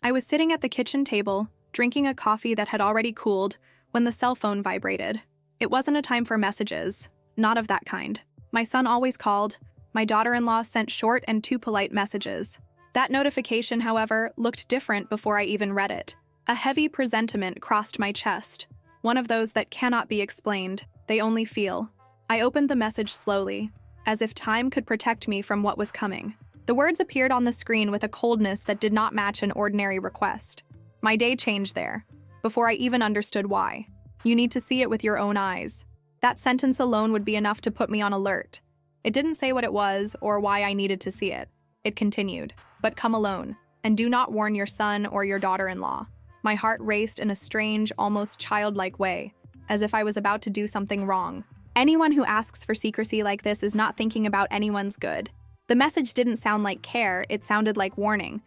I was sitting at the kitchen table, drinking a coffee that had already cooled, when the cell phone vibrated. It wasn't a time for messages, not of that kind. My son always called. My daughter-in-law sent short and too polite messages. That notification, however, looked different before I even read it. A heavy presentiment crossed my chest, one of those that cannot be explained, they only feel. I opened the message slowly, as if time could protect me from what was coming. The words appeared on the screen with a coldness that did not match an ordinary request. My day changed there, before I even understood why. You need to see it with your own eyes. That sentence alone would be enough to put me on alert. It didn't say what it was or why I needed to see it. It continued, but come alone, and do not warn your son or your daughter-in-law. My heart raced in a strange, almost childlike way, as if I was about to do something wrong. Anyone who asks for secrecy like this is not thinking about anyone's good. The message didn't sound like care, it sounded like warning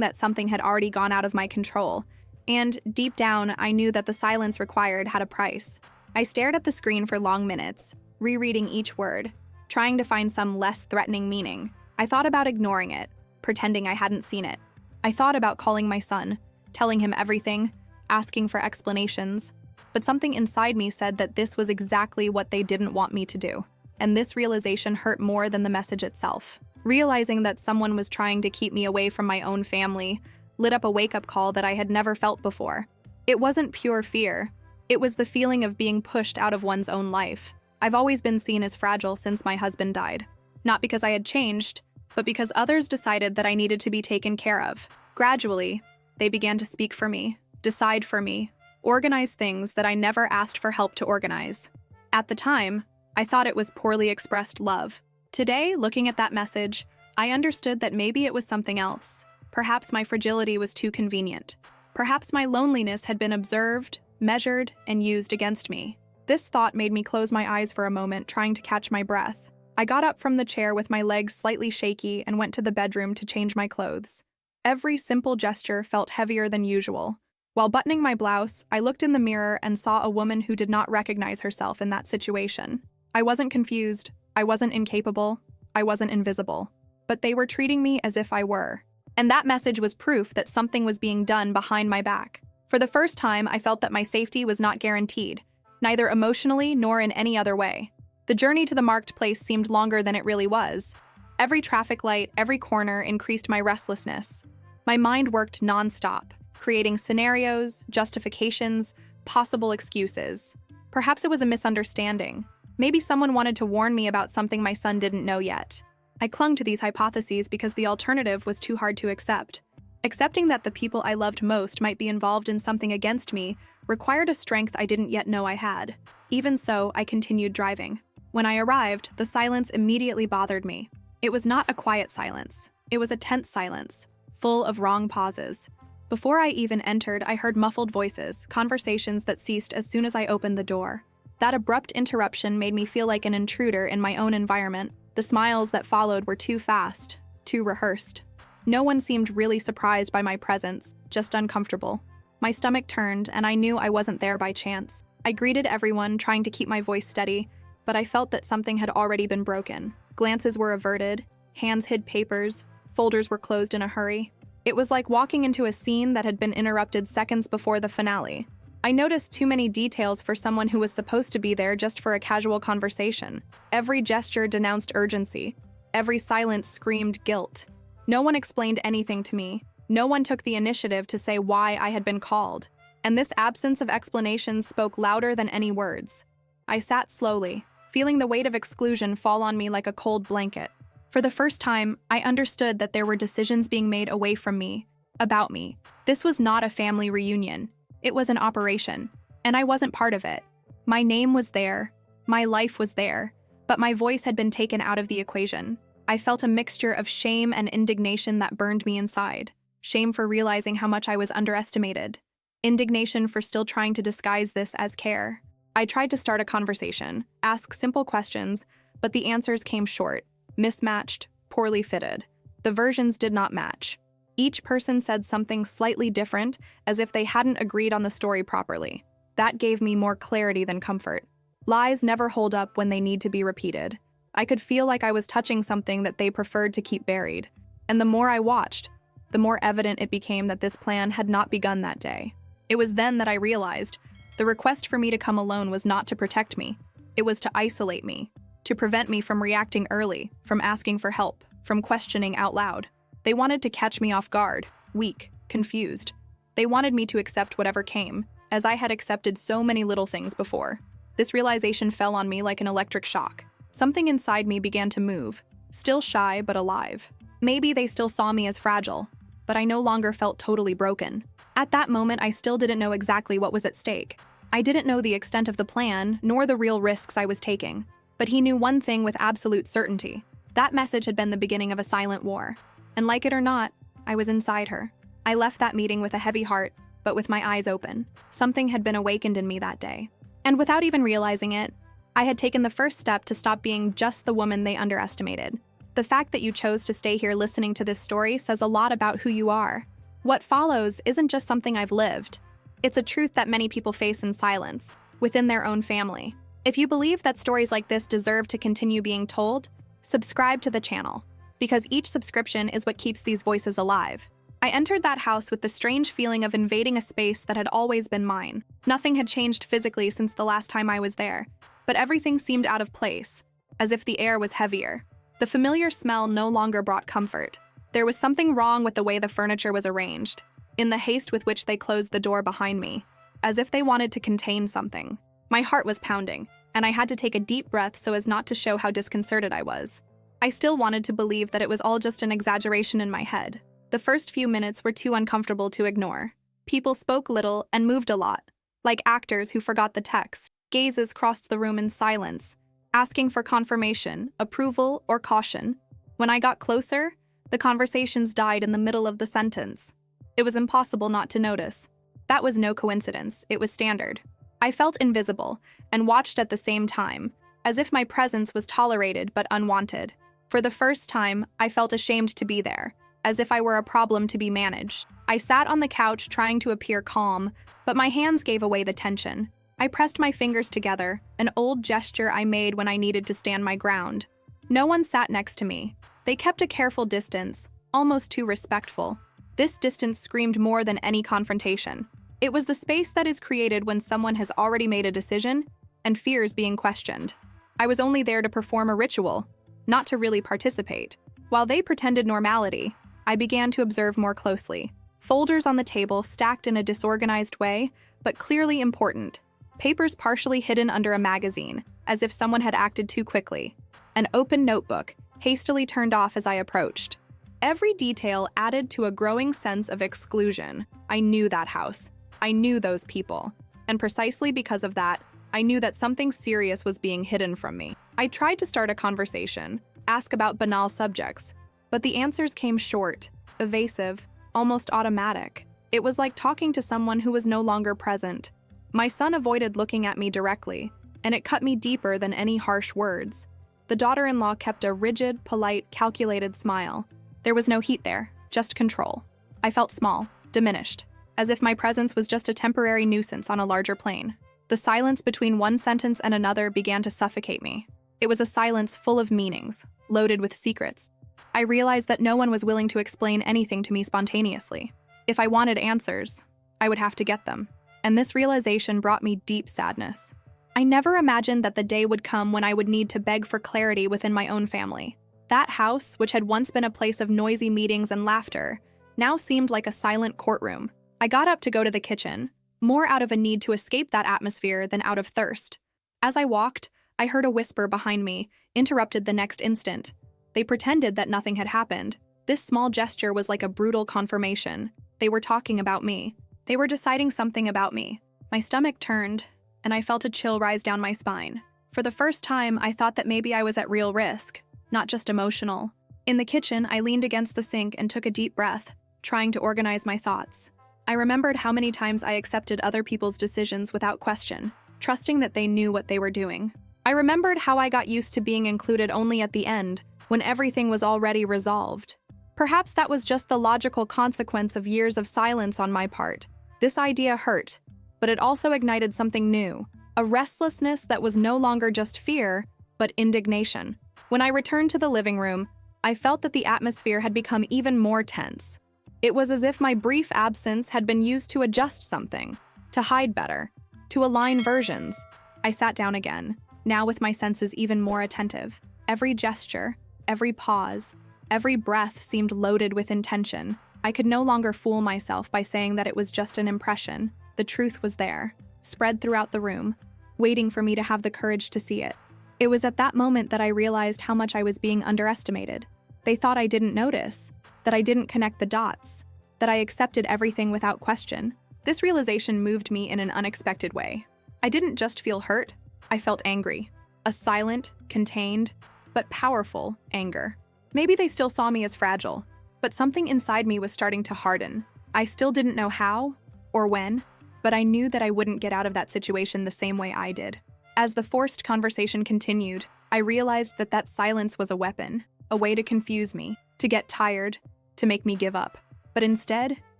that something had already gone out of my control. And deep down, I knew that the silence required had a price. I stared at the screen for long minutes, rereading each word, trying to find some less threatening meaning. I thought about ignoring it, pretending I hadn't seen it. I thought about calling my son, telling him everything, asking for explanations. But something inside me said that this was exactly what they didn't want me to do. And this realization hurt more than the message itself. Realizing that someone was trying to keep me away from my own family lit up a wake-up call that I had never felt before. It wasn't pure fear. It was the feeling of being pushed out of one's own life. I've always been seen as fragile since my husband died. Not because I had changed, but because others decided that I needed to be taken care of. Gradually, they began to speak for me, decide for me, organize things that I never asked for help to organize. At the time, I thought it was poorly expressed love. Today, looking at that message, I understood that maybe it was something else. Perhaps my fragility was too convenient. Perhaps my loneliness had been observed, measured, and used against me. This thought made me close my eyes for a moment, trying to catch my breath. I got up from the chair with my legs slightly shaky and went to the bedroom to change my clothes. Every simple gesture felt heavier than usual. While buttoning my blouse, I looked in the mirror and saw a woman who did not recognize herself in that situation. I wasn't confused, I wasn't incapable, I wasn't invisible. But they were treating me as if I were. And that message was proof that something was being done behind my back. For the first time, I felt that my safety was not guaranteed, neither emotionally nor in any other way. The journey to the marked place seemed longer than it really was. Every traffic light, every corner increased my restlessness. My mind worked nonstop, creating scenarios, justifications, possible excuses. Perhaps it was a misunderstanding. Maybe someone wanted to warn me about something my son didn't know yet. I clung to these hypotheses because the alternative was too hard to accept. Accepting that the people I loved most might be involved in something against me required a strength I didn't yet know I had. Even so, I continued driving. When I arrived, the silence immediately bothered me. It was not a quiet silence. It was a tense silence, full of wrong pauses. Before I even entered, I heard muffled voices, conversations that ceased as soon as I opened the door. That abrupt interruption made me feel like an intruder in my own environment. The smiles that followed were too fast, too rehearsed. No one seemed really surprised by my presence, just uncomfortable. My stomach turned, and I knew I wasn't there by chance. I greeted everyone, trying to keep my voice steady, but I felt that something had already been broken. Glances were averted, hands hid papers, folders were closed in a hurry. It was like walking into a scene that had been interrupted seconds before the finale. I noticed too many details for someone who was supposed to be there just for a casual conversation. Every gesture denounced urgency. Every silence screamed guilt. No one explained anything to me. No one took the initiative to say why I had been called. And this absence of explanations spoke louder than any words. I sat slowly, feeling the weight of exclusion fall on me like a cold blanket. For the first time, I understood that there were decisions being made away from me, about me. This was not a family reunion. It was an operation, and I wasn't part of it. My name was there, my life was there, but my voice had been taken out of the equation. I felt a mixture of shame and indignation that burned me inside. Shame for realizing how much I was underestimated. Indignation for still trying to disguise this as care. I tried to start a conversation, ask simple questions, but the answers came short, mismatched, poorly fitted. The versions did not match. Each person said something slightly different, as if they hadn't agreed on the story properly. That gave me more clarity than comfort. Lies never hold up when they need to be repeated. I could feel like I was touching something that they preferred to keep buried. And the more I watched, the more evident it became that this plan had not begun that day. It was then that I realized the request for me to come alone was not to protect me. It was to isolate me, to prevent me from reacting early, from asking for help, from questioning out loud. They wanted to catch me off guard, weak, confused. They wanted me to accept whatever came, as I had accepted so many little things before. This realization fell on me like an electric shock. Something inside me began to move, still shy but alive. Maybe they still saw me as fragile, but I no longer felt totally broken. At that moment, I still didn't know exactly what was at stake. I didn't know the extent of the plan, nor the real risks I was taking. But he knew one thing with absolute certainty. That message had been the beginning of a silent war. And like it or not, I was inside her. I left that meeting with a heavy heart, but with my eyes open. Something had been awakened in me that day. And without even realizing it, I had taken the first step to stop being just the woman they underestimated. The fact that you chose to stay here listening to this story says a lot about who you are. What follows isn't just something I've lived. It's a truth that many people face in silence, within their own family. If you believe that stories like this deserve to continue being told, subscribe to the channel, because each subscription is what keeps these voices alive. I entered that house with the strange feeling of invading a space that had always been mine. Nothing had changed physically since the last time I was there, but everything seemed out of place, as if the air was heavier. The familiar smell no longer brought comfort. There was something wrong with the way the furniture was arranged, in the haste with which they closed the door behind me, as if they wanted to contain something. My heart was pounding, and I had to take a deep breath so as not to show how disconcerted I was. I still wanted to believe that it was all just an exaggeration in my head. The first few minutes were too uncomfortable to ignore. People spoke little and moved a lot, like actors who forgot the text. Gazes crossed the room in silence, asking for confirmation, approval, or caution. When I got closer, the conversations died in the middle of the sentence. It was impossible not to notice. That was no coincidence, it was standard. I felt invisible and watched at the same time, as if my presence was tolerated but unwanted. For the first time, I felt ashamed to be there, as if I were a problem to be managed. I sat on the couch trying to appear calm, but my hands gave away the tension. I pressed my fingers together, an old gesture I made when I needed to stand my ground. No one sat next to me. They kept a careful distance, almost too respectful. This distance screamed more than any confrontation. It was the space that is created when someone has already made a decision and fears being questioned. I was only there to perform a ritual, not to really participate. While they pretended normality, I began to observe more closely. Folders on the table stacked in a disorganized way, but clearly important. Papers partially hidden under a magazine, as if someone had acted too quickly. An open notebook, hastily turned off as I approached. Every detail added to a growing sense of exclusion. I knew that house. I knew those people. And precisely because of that, I knew that something serious was being hidden from me. I tried to start a conversation, ask about banal subjects, but the answers came short, evasive, almost automatic. It was like talking to someone who was no longer present. My son avoided looking at me directly, and it cut me deeper than any harsh words. The daughter-in-law kept a rigid, polite, calculated smile. There was no heat there, just control. I felt small, diminished, as if my presence was just a temporary nuisance on a larger plane. The silence between one sentence and another began to suffocate me. It was a silence full of meanings, loaded with secrets. I realized that no one was willing to explain anything to me spontaneously. If I wanted answers, I would have to get them. And this realization brought me deep sadness. I never imagined that the day would come when I would need to beg for clarity within my own family. That house, which had once been a place of noisy meetings and laughter, now seemed like a silent courtroom. I got up to go to the kitchen, more out of a need to escape that atmosphere than out of thirst. As I walked, I heard a whisper behind me, interrupted the next instant. They pretended that nothing had happened. This small gesture was like a brutal confirmation. They were talking about me. They were deciding something about me. My stomach turned, and I felt a chill rise down my spine. For the first time, I thought that maybe I was at real risk, not just emotional. In the kitchen, I leaned against the sink and took a deep breath, trying to organize my thoughts. I remembered how many times I accepted other people's decisions without question, trusting that they knew what they were doing. I remembered how I got used to being included only at the end, when everything was already resolved. Perhaps that was just the logical consequence of years of silence on my part. This idea hurt, but it also ignited something new, a restlessness that was no longer just fear, but indignation. When I returned to the living room, I felt that the atmosphere had become even more tense. It was as if my brief absence had been used to adjust something, to hide better, to align versions. I sat down again, now with my senses even more attentive. Every gesture, every pause, every breath seemed loaded with intention. I could no longer fool myself by saying that it was just an impression. The truth was there, spread throughout the room, waiting for me to have the courage to see it. It was at that moment that I realized how much I was being underestimated. They thought I didn't notice, that I didn't connect the dots, that I accepted everything without question. This realization moved me in an unexpected way. I didn't just feel hurt, I felt angry. A silent, contained, but powerful anger. Maybe they still saw me as fragile, but something inside me was starting to harden. I still didn't know how or when, but I knew that I wouldn't get out of that situation the same way I did. As the forced conversation continued, I realized that that silence was a weapon, a way to confuse me, to get tired, to make me give up. But instead,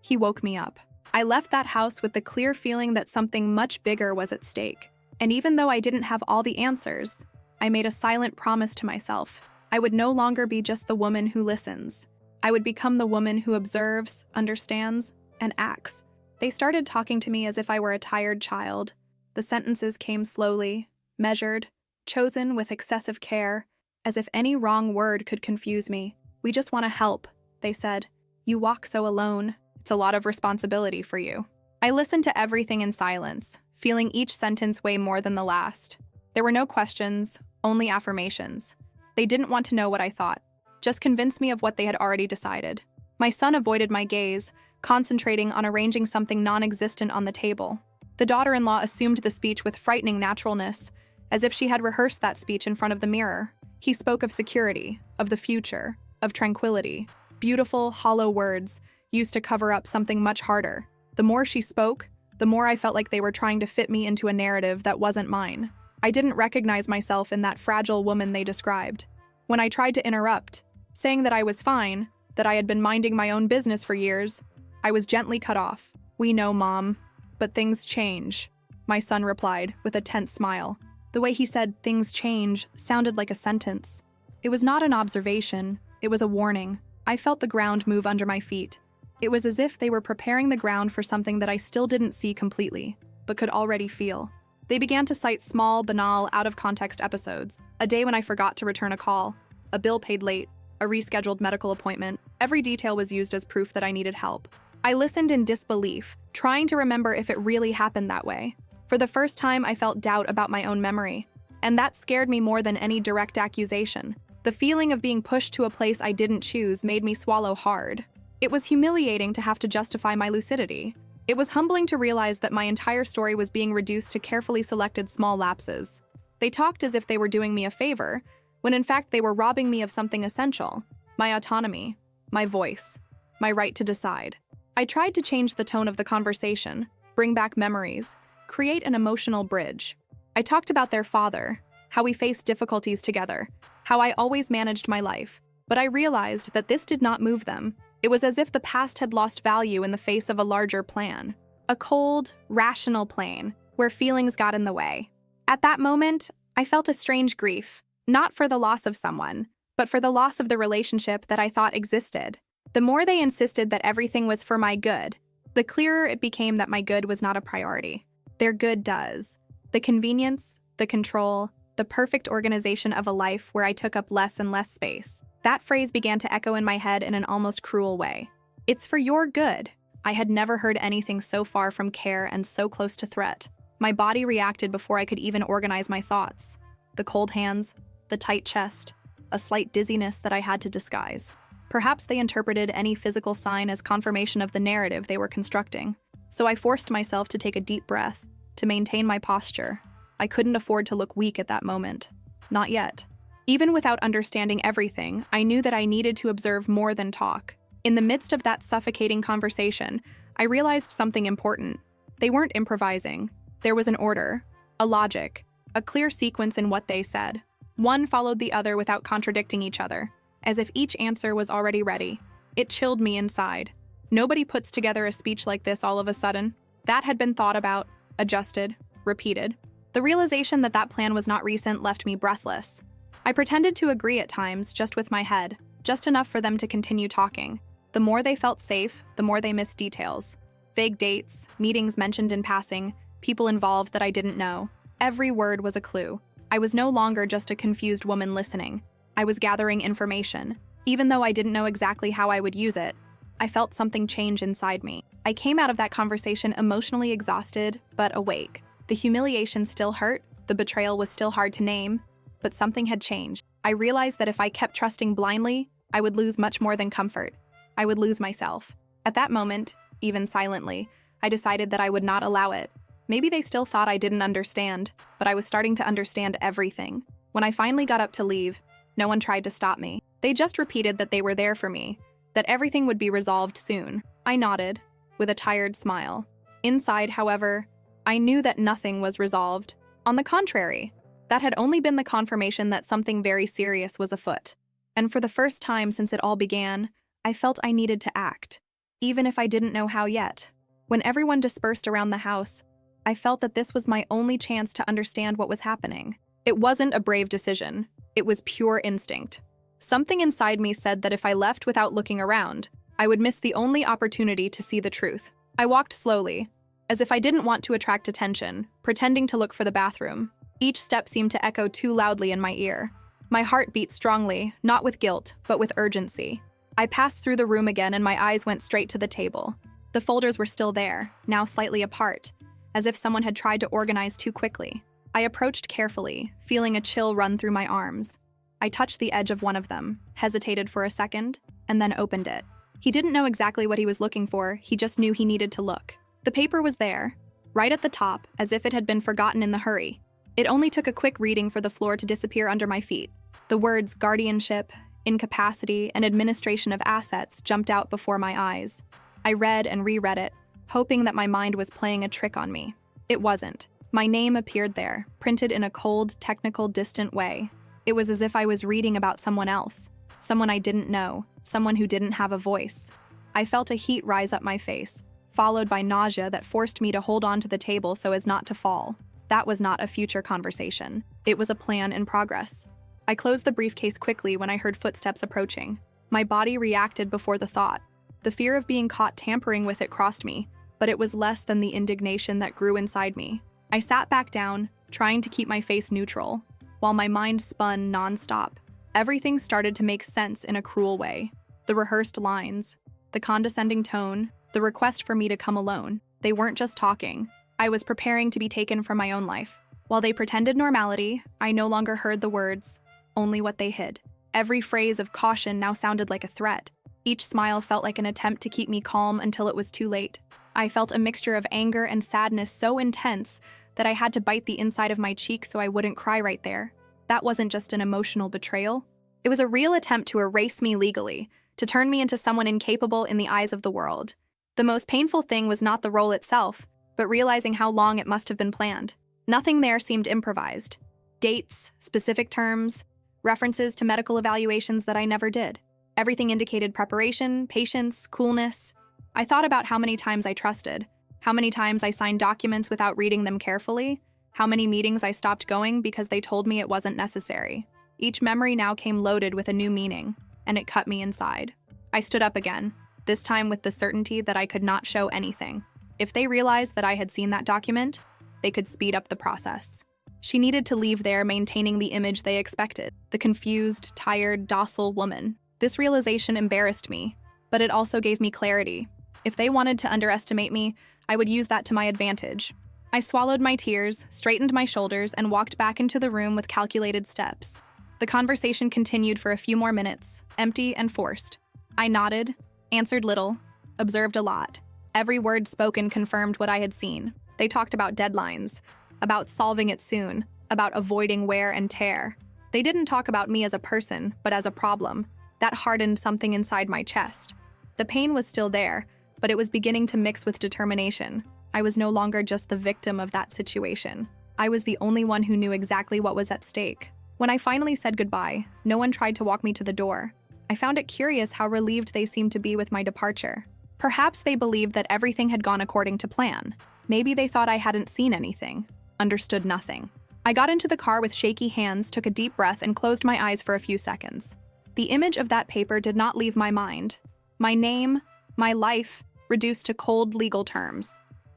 he woke me up. I left that house with the clear feeling that something much bigger was at stake. And even though I didn't have all the answers, I made a silent promise to myself. I would no longer be just the woman who listens. I would become the woman who observes, understands, and acts. They started talking to me as if I were a tired child. The sentences came slowly, measured, chosen with excessive care, as if any wrong word could confuse me. "We just want to help," they said. "You walk so alone. It's a lot of responsibility for you." I listened to everything in silence, feeling each sentence weigh more than the last. There were no questions, only affirmations. They didn't want to know what I thought, just convince me of what they had already decided. My son avoided my gaze, concentrating on arranging something non-existent on the table. The daughter-in-law assumed the speech with frightening naturalness, as if she had rehearsed that speech in front of the mirror. He spoke of security, of the future, of tranquility. Beautiful, hollow words, used to cover up something much harder. The more she spoke, the more I felt like they were trying to fit me into a narrative that wasn't mine. I didn't recognize myself in that fragile woman they described. When I tried to interrupt, saying that I was fine, that I had been minding my own business for years, I was gently cut off. "We know, Mom, but things change," my son replied with a tense smile. The way he said "things change" sounded like a sentence. It was not an observation, it was a warning. I felt the ground move under my feet. It was as if they were preparing the ground for something that I still didn't see completely, but could already feel. They began to cite small, banal, out-of-context episodes. A day when I forgot to return a call, a bill paid late, a rescheduled medical appointment. Every detail was used as proof that I needed help. I listened in disbelief, trying to remember if it really happened that way. For the first time, I felt doubt about my own memory, and that scared me more than any direct accusation. The feeling of being pushed to a place I didn't choose made me swallow hard. It was humiliating to have to justify my lucidity. It was humbling to realize that my entire story was being reduced to carefully selected small lapses. They talked as if they were doing me a favor, when in fact they were robbing me of something essential: my autonomy, my voice, my right to decide. I tried to change the tone of the conversation, bring back memories, create an emotional bridge. I talked about their father, how we faced difficulties together, how I always managed my life. But I realized that this did not move them. It was as if the past had lost value in the face of a larger plan. A cold, rational plan, where feelings got in the way. At that moment, I felt a strange grief, not for the loss of someone, but for the loss of the relationship that I thought existed. The more they insisted that everything was for my good, the clearer it became that my good was not a priority. Their good does. The convenience, the control, the perfect organization of a life where I took up less and less space. That phrase began to echo in my head in an almost cruel way. "It's for your good." I had never heard anything so far from care and so close to threat. My body reacted before I could even organize my thoughts. The cold hands, the tight chest, a slight dizziness that I had to disguise. Perhaps they interpreted any physical sign as confirmation of the narrative they were constructing. So I forced myself to take a deep breath, to maintain my posture. I couldn't afford to look weak at that moment. Not yet. Even without understanding everything, I knew that I needed to observe more than talk. In the midst of that suffocating conversation, I realized something important. They weren't improvising. There was an order, a logic, a clear sequence in what they said. One followed the other without contradicting each other, as if each answer was already ready. It chilled me inside. Nobody puts together a speech like this all of a sudden. That had been thought about, adjusted, repeated. The realization that that plan was not recent left me breathless. I pretended to agree at times, just with my head, just enough for them to continue talking. The more they felt safe, the more they missed details. Vague dates, meetings mentioned in passing, people involved that I didn't know. Every word was a clue. I was no longer just a confused woman listening. I was gathering information. Even though I didn't know exactly how I would use it, I felt something change inside me. I came out of that conversation emotionally exhausted, but awake. The humiliation still hurt, the betrayal was still hard to name, but something had changed. I realized that if I kept trusting blindly, I would lose much more than comfort. I would lose myself. At that moment, even silently, I decided that I would not allow it. Maybe they still thought I didn't understand, but I was starting to understand everything. When I finally got up to leave, no one tried to stop me. They just repeated that they were there for me, that everything would be resolved soon. I nodded, with a tired smile. Inside, however, I knew that nothing was resolved. On the contrary, that had only been the confirmation that something very serious was afoot. And for the first time since it all began, I felt I needed to act, even if I didn't know how yet. When everyone dispersed around the house, I felt that this was my only chance to understand what was happening. It wasn't a brave decision. It was pure instinct. Something inside me said that if I left without looking around, I would miss the only opportunity to see the truth. I walked slowly, as if I didn't want to attract attention, pretending to look for the bathroom. Each step seemed to echo too loudly in my ear. My heart beat strongly, not with guilt, but with urgency. I passed through the room again and my eyes went straight to the table. The folders were still there, now slightly apart, as if someone had tried to organize too quickly. I approached carefully, feeling a chill run through my arms. I touched the edge of one of them, hesitated for a second, and then opened it. He didn't know exactly what he was looking for, he just knew he needed to look. The paper was there, right at the top, as if it had been forgotten in the hurry. It only took a quick reading for the floor to disappear under my feet. The words guardianship, incapacity, and administration of assets jumped out before my eyes. I read and reread it, hoping that my mind was playing a trick on me. It wasn't. My name appeared there, printed in a cold, technical, distant way. It was as if I was reading about someone else, someone I didn't know, someone who didn't have a voice. I felt a heat rise up my face, followed by nausea that forced me to hold on to the table so as not to fall. That was not a future conversation. It was a plan in progress. I closed the briefcase quickly when I heard footsteps approaching. My body reacted before the thought. The fear of being caught tampering with it crossed me, but it was less than the indignation that grew inside me. I sat back down, trying to keep my face neutral, while my mind spun nonstop. Everything started to make sense in a cruel way. The rehearsed lines, the condescending tone, the request for me to come alone. They weren't just talking. I was preparing to be taken from my own life. While they pretended normality, I no longer heard the words, only what they hid. Every phrase of caution now sounded like a threat. Each smile felt like an attempt to keep me calm until it was too late. I felt a mixture of anger and sadness so intense that I had to bite the inside of my cheek so I wouldn't cry right there. That wasn't just an emotional betrayal. It was a real attempt to erase me legally, to turn me into someone incapable in the eyes of the world. The most painful thing was not the role itself, but realizing how long it must have been planned. Nothing there seemed improvised. Dates, specific terms, references to medical evaluations that I never did. Everything indicated preparation, patience, coolness. I thought about how many times I trusted, how many times I signed documents without reading them carefully, how many meetings I stopped going because they told me it wasn't necessary. Each memory now came loaded with a new meaning, and it cut me inside. I stood up again, this time with the certainty that I could not show anything. If they realized that I had seen that document, they could speed up the process. She needed to leave there maintaining the image they expected, the confused, tired, docile woman. This realization embarrassed me, but it also gave me clarity. If they wanted to underestimate me, I would use that to my advantage. I swallowed my tears, straightened my shoulders, and walked back into the room with calculated steps. The conversation continued for a few more minutes, empty and forced. I nodded, answered little, observed a lot. Every word spoken confirmed what I had seen. They talked about deadlines, about solving it soon, about avoiding wear and tear. They didn't talk about me as a person, but as a problem. That hardened something inside my chest. The pain was still there, but it was beginning to mix with determination. I was no longer just the victim of that situation. I was the only one who knew exactly what was at stake. When I finally said goodbye, no one tried to walk me to the door. I found it curious how relieved they seemed to be with my departure. Perhaps they believed that everything had gone according to plan. Maybe they thought I hadn't seen anything, understood nothing. I got into the car with shaky hands, took a deep breath, and closed my eyes for a few seconds. The image of that paper did not leave my mind. My name, my life, reduced to cold legal terms.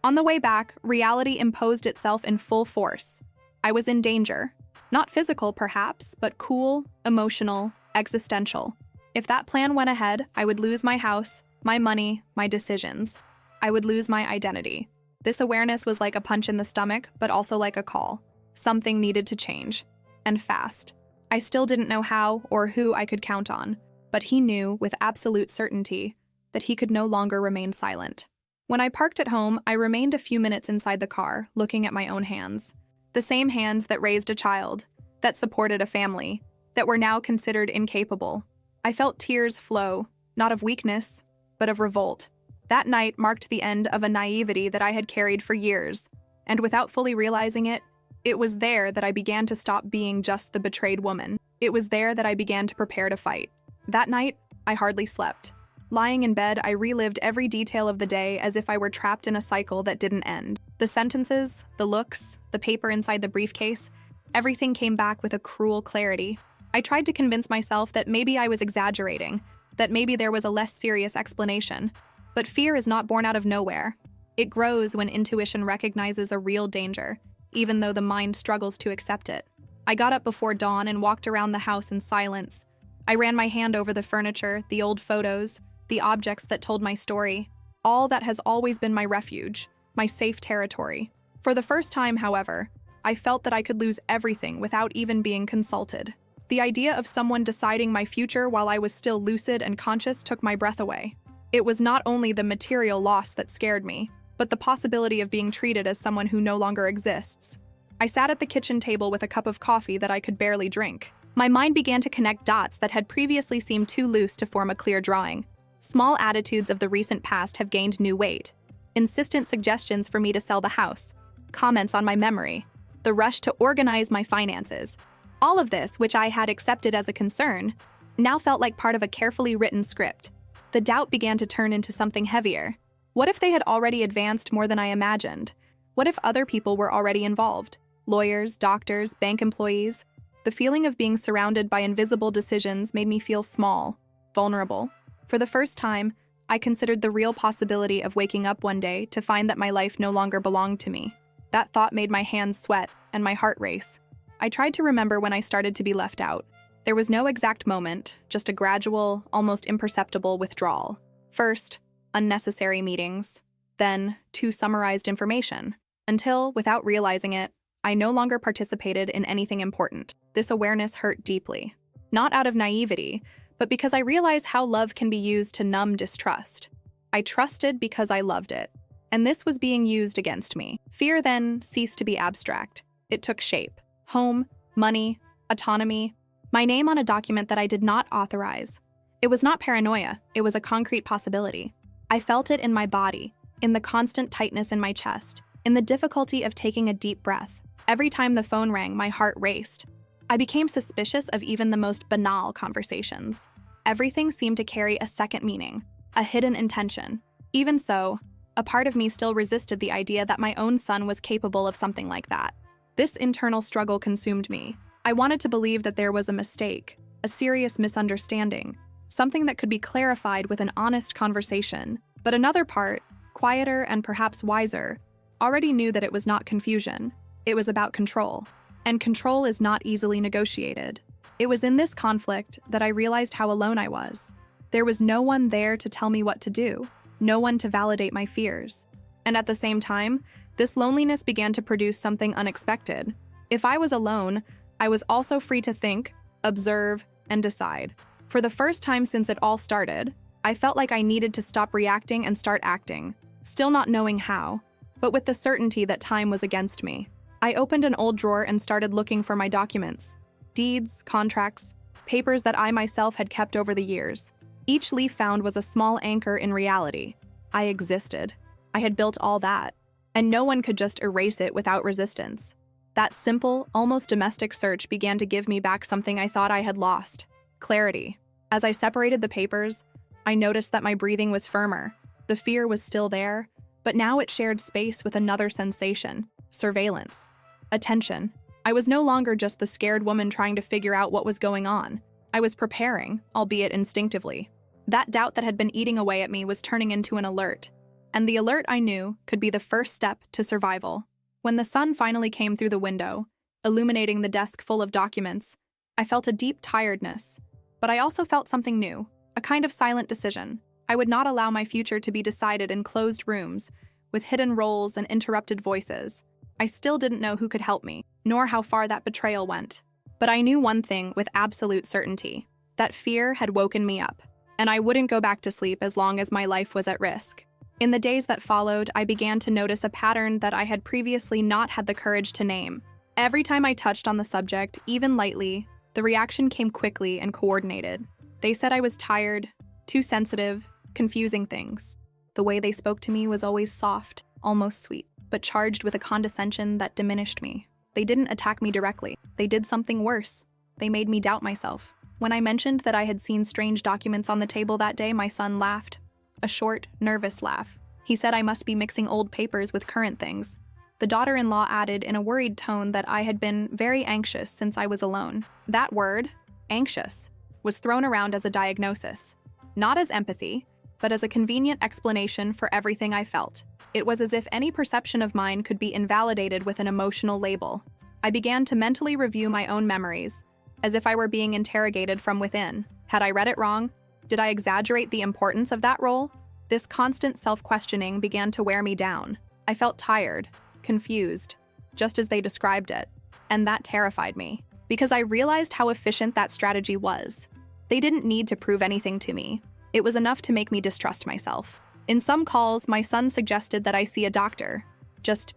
On the way back, reality imposed itself in full force. I was in danger. Not physical, perhaps, but cool, emotional, existential. If that plan went ahead, I would lose my house, my money, my decisions. I would lose my identity. This awareness was like a punch in the stomach, but also like a call. Something needed to change. And fast. I still didn't know how or who I could count on, but he knew with absolute certainty that he could no longer remain silent. When I parked at home, I remained a few minutes inside the car, looking at my own hands. The same hands that raised a child, that supported a family, that were now considered incapable. I felt tears flow, not of weakness, but of revolt. That night marked the end of a naivety that I had carried for years, and without fully realizing it, it was there that I began to stop being just the betrayed woman. It was there that I began to prepare to fight. That night, I hardly slept. Lying in bed, I relived every detail of the day as if I were trapped in a cycle that didn't end. The sentences, the looks, the paper inside the briefcase, everything came back with a cruel clarity. I tried to convince myself that maybe I was exaggerating, that maybe there was a less serious explanation. But fear is not born out of nowhere. It grows when intuition recognizes a real danger, even though the mind struggles to accept it. I got up before dawn and walked around the house in silence. I ran my hand over the furniture, the old photos, the objects that told my story, all that has always been my refuge, my safe territory. For the first time, however, I felt that I could lose everything without even being consulted. The idea of someone deciding my future while I was still lucid and conscious took my breath away. It was not only the material loss that scared me, but the possibility of being treated as someone who no longer exists. I sat at the kitchen table with a cup of coffee that I could barely drink. My mind began to connect dots that had previously seemed too loose to form a clear drawing. Small attitudes of the recent past have gained new weight. Insistent suggestions for me to sell the house, comments on my memory, the rush to organize my finances. All of this, which I had accepted as a concern, now felt like part of a carefully written script. The doubt began to turn into something heavier. What if they had already advanced more than I imagined? What if other people were already involved? Lawyers, doctors, bank employees? The feeling of being surrounded by invisible decisions made me feel small, vulnerable. For the first time, I considered the real possibility of waking up one day to find that my life no longer belonged to me. That thought made my hands sweat and my heart race. I tried to remember when I started to be left out. There was no exact moment, just a gradual, almost imperceptible withdrawal. First, unnecessary meetings, then too summarized information, until, without realizing it, I no longer participated in anything important. This awareness hurt deeply. Not out of naivety, but because I realized how love can be used to numb distrust. I trusted because I loved it, and this was being used against me. Fear then ceased to be abstract. It took shape. Home, money, autonomy, my name on a document that I did not authorize. It was not paranoia, it was a concrete possibility. I felt it in my body, in the constant tightness in my chest, in the difficulty of taking a deep breath. Every time the phone rang, my heart raced. I became suspicious of even the most banal conversations. Everything seemed to carry a second meaning, a hidden intention. Even so, a part of me still resisted the idea that my own son was capable of something like that. This internal struggle consumed me. I wanted to believe that there was a mistake, a serious misunderstanding, something that could be clarified with an honest conversation. But another part, quieter and perhaps wiser, already knew that it was not confusion. It was about control. And control is not easily negotiated. It was in this conflict that I realized how alone I was. There was no one there to tell me what to do, no one to validate my fears. And at the same time, this loneliness began to produce something unexpected. If I was alone, I was also free to think, observe, and decide. For the first time since it all started, I felt like I needed to stop reacting and start acting, still not knowing how, but with the certainty that time was against me. I opened an old drawer and started looking for my documents. Deeds, contracts, papers that I myself had kept over the years. Each leaf found was a small anchor in reality. I existed. I had built all that, and no one could just erase it without resistance. That simple, almost domestic search began to give me back something I thought I had lost: clarity. As I separated the papers, I noticed that my breathing was firmer. The fear was still there, but now it shared space with another sensation: surveillance, attention. I was no longer just the scared woman trying to figure out what was going on. I was preparing, albeit instinctively. That doubt that had been eating away at me was turning into an alert, and the alert I knew could be the first step to survival. When the sun finally came through the window, illuminating the desk full of documents, I felt a deep tiredness, but I also felt something new, a kind of silent decision. I would not allow my future to be decided in closed rooms, with hidden roles and interrupted voices. I still didn't know who could help me, nor how far that betrayal went. But I knew one thing with absolute certainty, that fear had woken me up, and I wouldn't go back to sleep as long as my life was at risk. In the days that followed, I began to notice a pattern that I had previously not had the courage to name. Every time I touched on the subject, even lightly, the reaction came quickly and coordinated. They said I was tired, too sensitive, confusing things. The way they spoke to me was always soft, almost sweet, but charged with a condescension that diminished me. They didn't attack me directly. They did something worse. They made me doubt myself. When I mentioned that I had seen strange documents on the table that day, my son laughed. A short, nervous laugh. He said I must be mixing old papers with current things. The daughter-in-law added in a worried tone that I had been very anxious since I was alone. That word, anxious, was thrown around as a diagnosis. Not as empathy, but as a convenient explanation for everything I felt. It was as if any perception of mine could be invalidated with an emotional label. I began to mentally review my own memories, as if I were being interrogated from within. Had I read it wrong? Did I exaggerate the importance of that role? This constant self-questioning began to wear me down. I felt tired, confused, just as they described it, and that terrified me, because I realized how efficient that strategy was. They didn't need to prove anything to me. It was enough to make me distrust myself. In some calls, my son suggested that I see a doctor, just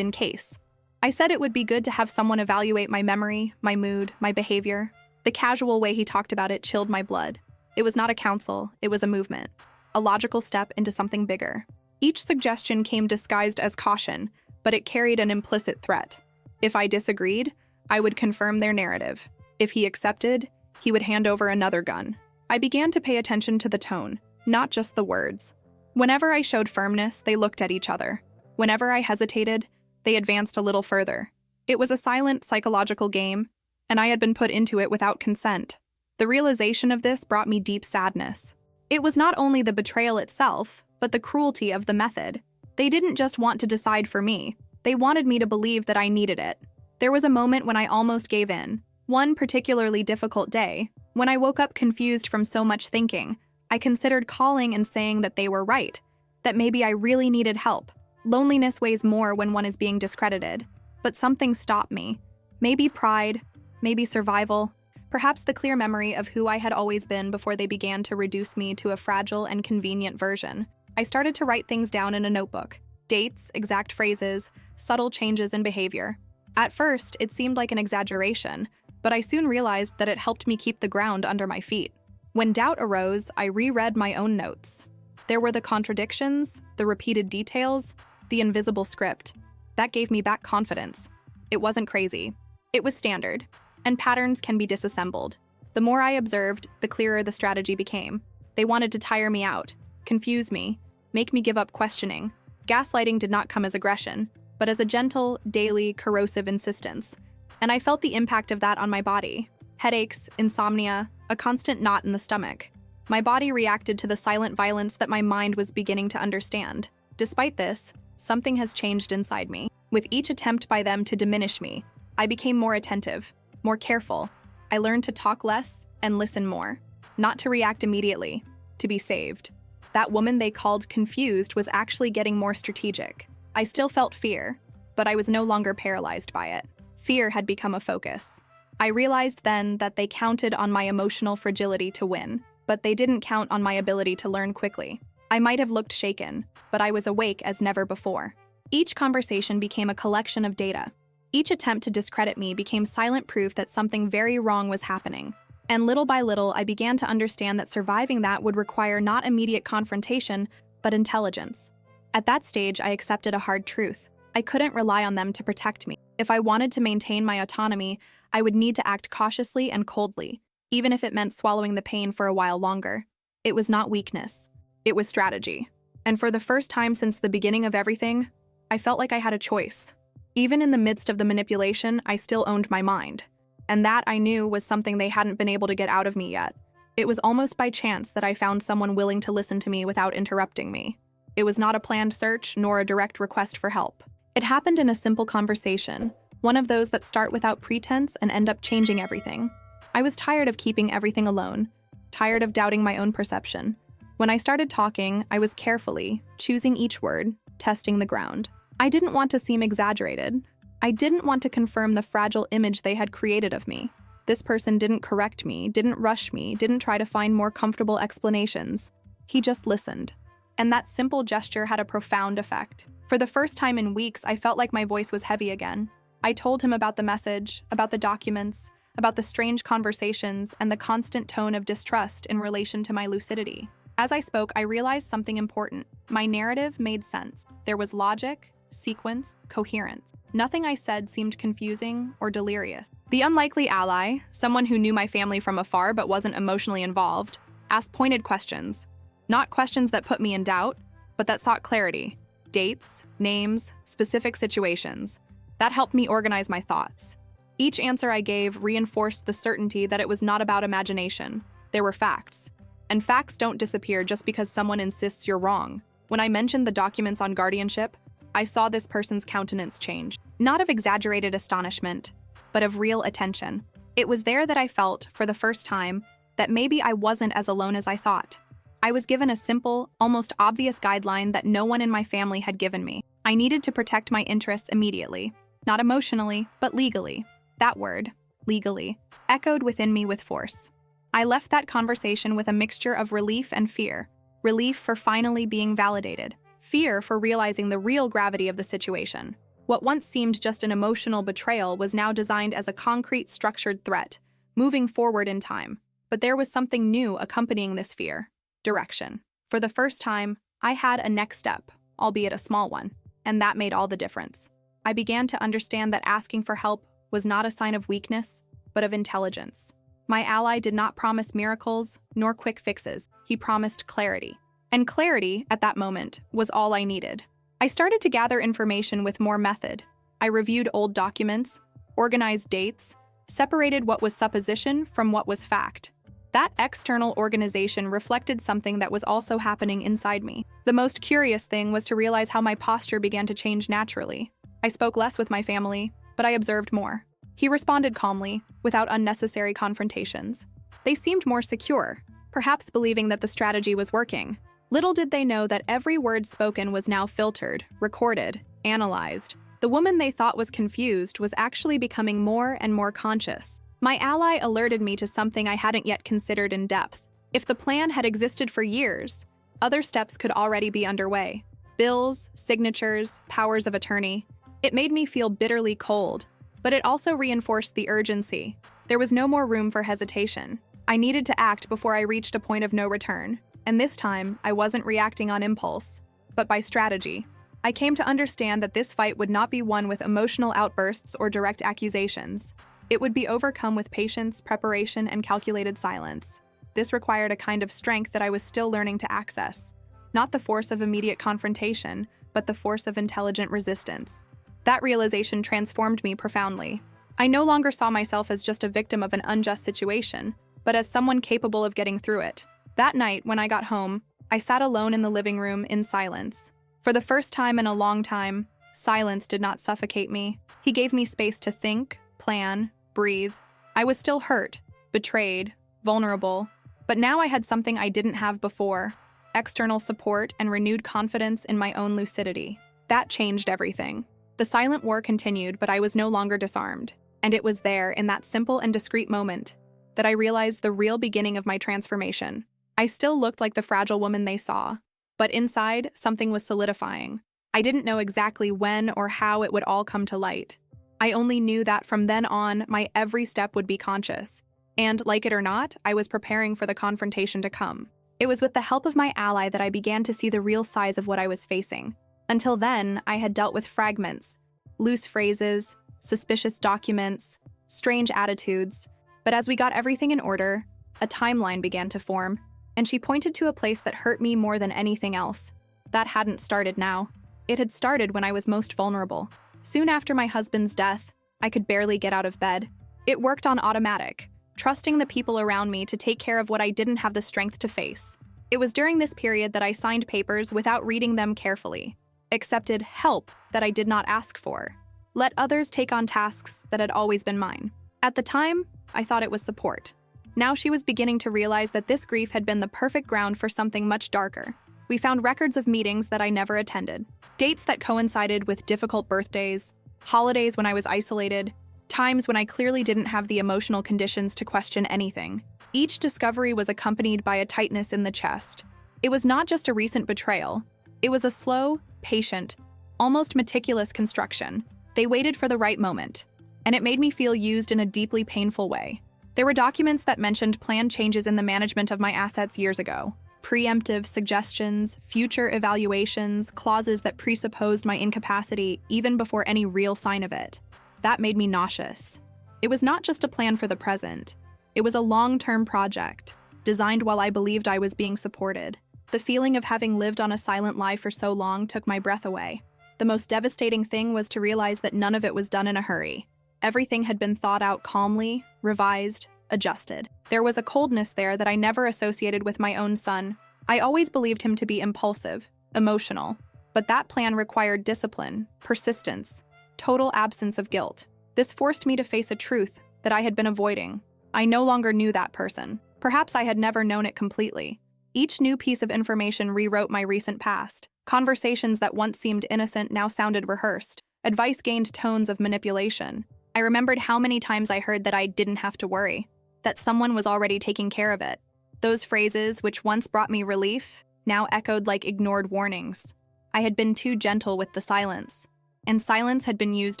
in case. I said it would be good to have someone evaluate my memory, my mood, my behavior. The casual way he talked about it chilled my blood. It was not a counsel, it was a movement, a logical step into something bigger. Each suggestion came disguised as caution, but it carried an implicit threat. If I disagreed, I would confirm their narrative. If he accepted, he would hand over another gun. I began to pay attention to the tone, not just the words. Whenever I showed firmness, they looked at each other. Whenever I hesitated, they advanced a little further. It was a silent, psychological game, and I had been put into it without consent. The realization of this brought me deep sadness. It was not only the betrayal itself, but the cruelty of the method. They didn't just want to decide for me. They wanted me to believe that I needed it. There was a moment when I almost gave in. One particularly difficult day, when I woke up confused from so much thinking, I considered calling and saying that they were right, that maybe I really needed help. Loneliness weighs more when one is being discredited. But something stopped me. Maybe pride, maybe survival, perhaps the clear memory of who I had always been before they began to reduce me to a fragile and convenient version. I started to write things down in a notebook. Dates, exact phrases, subtle changes in behavior. At first, it seemed like an exaggeration, but I soon realized that it helped me keep the ground under my feet. When doubt arose, I reread my own notes. There were the contradictions, the repeated details, the invisible script. That gave me back confidence. It wasn't crazy. It was standard, and patterns can be disassembled. The more I observed, the clearer the strategy became. They wanted to tire me out, confuse me, make me give up questioning. Gaslighting did not come as aggression, but as a gentle, daily, corrosive insistence. And I felt the impact of that on my body. Headaches, insomnia, a constant knot in the stomach. My body reacted to the silent violence that my mind was beginning to understand. Despite this, something has changed inside me. With each attempt by them to diminish me, I became more attentive, more careful. I learned to talk less and listen more. Not to react immediately, to be saved. That woman they called confused was actually getting more strategic. I still felt fear, but I was no longer paralyzed by it. Fear had become a focus. I realized then that they counted on my emotional fragility to win, but they didn't count on my ability to learn quickly. I might have looked shaken, but I was awake as never before. Each conversation became a collection of data. Each attempt to discredit me became silent proof that something very wrong was happening. And little by little, I began to understand that surviving that would require not immediate confrontation, but intelligence. At that stage, I accepted a hard truth. I couldn't rely on them to protect me. If I wanted to maintain my autonomy, I would need to act cautiously and coldly, even if it meant swallowing the pain for a while longer. It was not weakness. It was strategy. And for the first time since the beginning of everything, I felt like I had a choice. Even in the midst of the manipulation, I still owned my mind. And that, I knew, was something they hadn't been able to get out of me yet. It was almost by chance that I found someone willing to listen to me without interrupting me. It was not a planned search nor a direct request for help. It happened in a simple conversation, one of those that start without pretense and end up changing everything. I was tired of keeping everything alone, tired of doubting my own perception. When I started talking, I was carefully, choosing each word, testing the ground. I didn't want to seem exaggerated. I didn't want to confirm the fragile image they had created of me. This person didn't correct me, didn't rush me, didn't try to find more comfortable explanations. He just listened. And that simple gesture had a profound effect. For the first time in weeks, I felt like my voice was heavy again. I told him about the message, about the documents, about the strange conversations, and the constant tone of distrust in relation to my lucidity. As I spoke, I realized something important. My narrative made sense. There was logic, sequence, coherence. Nothing I said seemed confusing or delirious. The unlikely ally, someone who knew my family from afar but wasn't emotionally involved, asked pointed questions. Not questions that put me in doubt, but that sought clarity. Dates, names, specific situations. That helped me organize my thoughts. Each answer I gave reinforced the certainty that it was not about imagination. There were facts. And facts don't disappear just because someone insists you're wrong. When I mentioned the documents on guardianship, I saw this person's countenance change. Not of exaggerated astonishment, but of real attention. It was there that I felt, for the first time, that maybe I wasn't as alone as I thought. I was given a simple, almost obvious guideline that no one in my family had given me. I needed to protect my interests immediately. Not emotionally, but legally. That word, legally, echoed within me with force. I left that conversation with a mixture of relief and fear. Relief for finally being validated. Fear for realizing the real gravity of the situation. What once seemed just an emotional betrayal was now designed as a concrete, structured threat, moving forward in time. But there was something new accompanying this fear. Direction. For the first time, I had a next step, albeit a small one, and that made all the difference. I began to understand that asking for help was not a sign of weakness, but of intelligence. My ally did not promise miracles nor quick fixes. He promised clarity. And clarity, at that moment, was all I needed. I started to gather information with more method. I reviewed old documents, organized dates, separated what was supposition from what was fact. That external organization reflected something that was also happening inside me. The most curious thing was to realize how my posture began to change naturally. I spoke less with my family, but I observed more. He responded calmly, without unnecessary confrontations. They seemed more secure, perhaps believing that the strategy was working. Little did they know that every word spoken was now filtered, recorded, analyzed. The woman they thought was confused was actually becoming more and more conscious. My ally alerted me to something I hadn't yet considered in depth. If the plan had existed for years, other steps could already be underway. Bills, signatures, powers of attorney. It made me feel bitterly cold, but it also reinforced the urgency. There was no more room for hesitation. I needed to act before I reached a point of no return. And this time, I wasn't reacting on impulse, but by strategy. I came to understand that this fight would not be won with emotional outbursts or direct accusations. It would be overcome with patience, preparation, and calculated silence. This required a kind of strength that I was still learning to access. Not the force of immediate confrontation, but the force of intelligent resistance. That realization transformed me profoundly. I no longer saw myself as just a victim of an unjust situation, but as someone capable of getting through it. That night, when I got home, I sat alone in the living room in silence. For the first time in a long time, silence did not suffocate me. He gave me space to think, plan, breathe. I was still hurt, betrayed, vulnerable, but now I had something I didn't have before: external support and renewed confidence in my own lucidity. That changed everything. The silent war continued, but I was no longer disarmed. And it was there, in that simple and discreet moment, that I realized the real beginning of my transformation. I still looked like the fragile woman they saw, but inside, something was solidifying. I didn't know exactly when or how it would all come to light. I only knew that from then on, my every step would be conscious. And, like it or not, I was preparing for the confrontation to come. It was with the help of my ally that I began to see the real size of what I was facing. Until then, I had dealt with fragments, loose phrases, suspicious documents, strange attitudes. But as we got everything in order, a timeline began to form, and she pointed to a place that hurt me more than anything else. That hadn't started now. It had started when I was most vulnerable. Soon after my husband's death, I could barely get out of bed. It worked on automatic. trusting the people around me to take care of what I didn't have the strength to face. It was during this period that I signed papers without reading them carefully, accepted help that I did not ask for, let others take on tasks that had always been mine. At the time, I thought it was support. Now she was beginning to realize that this grief had been the perfect ground for something much darker. We found records of meetings that I never attended, dates that coincided with difficult birthdays, holidays when I was isolated, times when I clearly didn't have the emotional conditions to question anything. Each discovery was accompanied by a tightness in the chest. It was not just a recent betrayal. It was a slow, patient, almost meticulous construction. They waited for the right moment, and it made me feel used in a deeply painful way. There were documents that mentioned planned changes in the management of my assets years ago, preemptive suggestions, future evaluations, clauses that presupposed my incapacity even before any real sign of it. That made me nauseous. It was not just a plan for the present. It was a long-term project, designed while I believed I was being supported. The feeling of having lived on a silent lie for so long took my breath away. The most devastating thing was to realize that none of it was done in a hurry. Everything had been thought out calmly, revised, adjusted. There was a coldness there that I never associated with my own son. I always believed him to be impulsive, emotional, but that plan required discipline, persistence, total absence of guilt. This forced me to face a truth that I had been avoiding. I no longer knew that person. Perhaps I had never known it completely. Each new piece of information rewrote my recent past. Conversations that once seemed innocent now sounded rehearsed. Advice gained tones of manipulation. I remembered how many times I heard that I didn't have to worry, that someone was already taking care of it. Those phrases, which once brought me relief, now echoed like ignored warnings. I had been too gentle with the silence, and silence had been used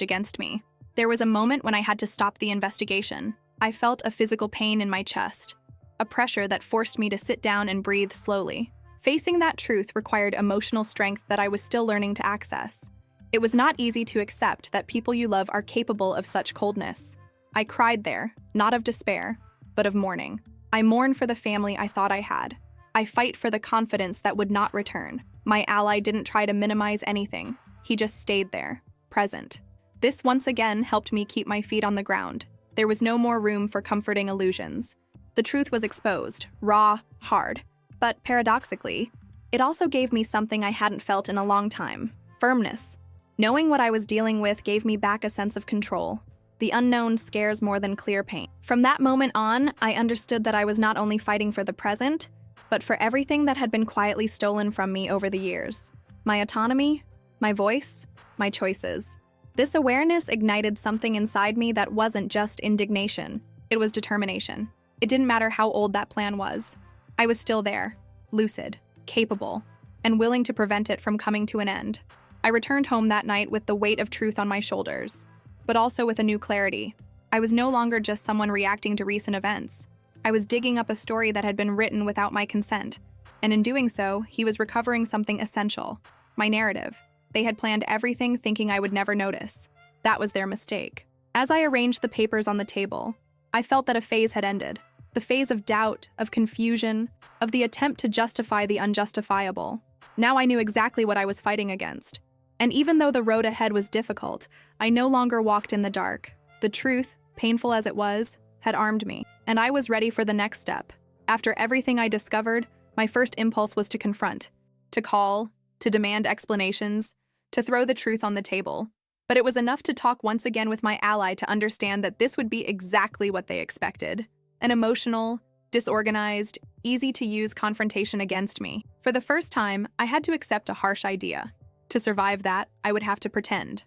against me. There was a moment when I had to stop the investigation. I felt a physical pain in my chest, a pressure that forced me to sit down and breathe slowly. Facing that truth required emotional strength that I was still learning to access. It was not easy to accept that people you love are capable of such coldness. I cried there, not of despair, but of mourning. I mourn for the family I thought I had. I fight for the confidence that would not return. My ally didn't try to minimize anything. He just stayed there, present. This once again helped me keep my feet on the ground. There was no more room for comforting illusions. The truth was exposed, raw, hard. But paradoxically, it also gave me something I hadn't felt in a long time: firmness. Knowing what I was dealing with gave me back a sense of control. The unknown scares more than clear pain. From that moment on, I understood that I was not only fighting for the present, but for everything that had been quietly stolen from me over the years. My autonomy, my voice, my choices. This awareness ignited something inside me that wasn't just indignation. It was determination. It didn't matter how old that plan was. I was still there, lucid, capable, and willing to prevent it from coming to an end. I returned home that night with the weight of truth on my shoulders, but also with a new clarity. I was no longer just someone reacting to recent events. I was digging up a story that had been written without my consent, and in doing so, he was recovering something essential: my narrative. They had planned everything thinking I would never notice. That was their mistake. As I arranged the papers on the table, I felt that a phase had ended. The phase of doubt, of confusion, of the attempt to justify the unjustifiable. Now I knew exactly what I was fighting against. And even though the road ahead was difficult, I no longer walked in the dark. The truth, painful as it was, had armed me, and I was ready for the next step. After everything I discovered, my first impulse was to confront, to call, to demand explanations, to throw the truth on the table. But it was enough to talk once again with my ally to understand that this would be exactly what they expected: an emotional, disorganized, easy-to-use confrontation against me. For the first time, I had to accept a harsh idea. To survive that, I would have to pretend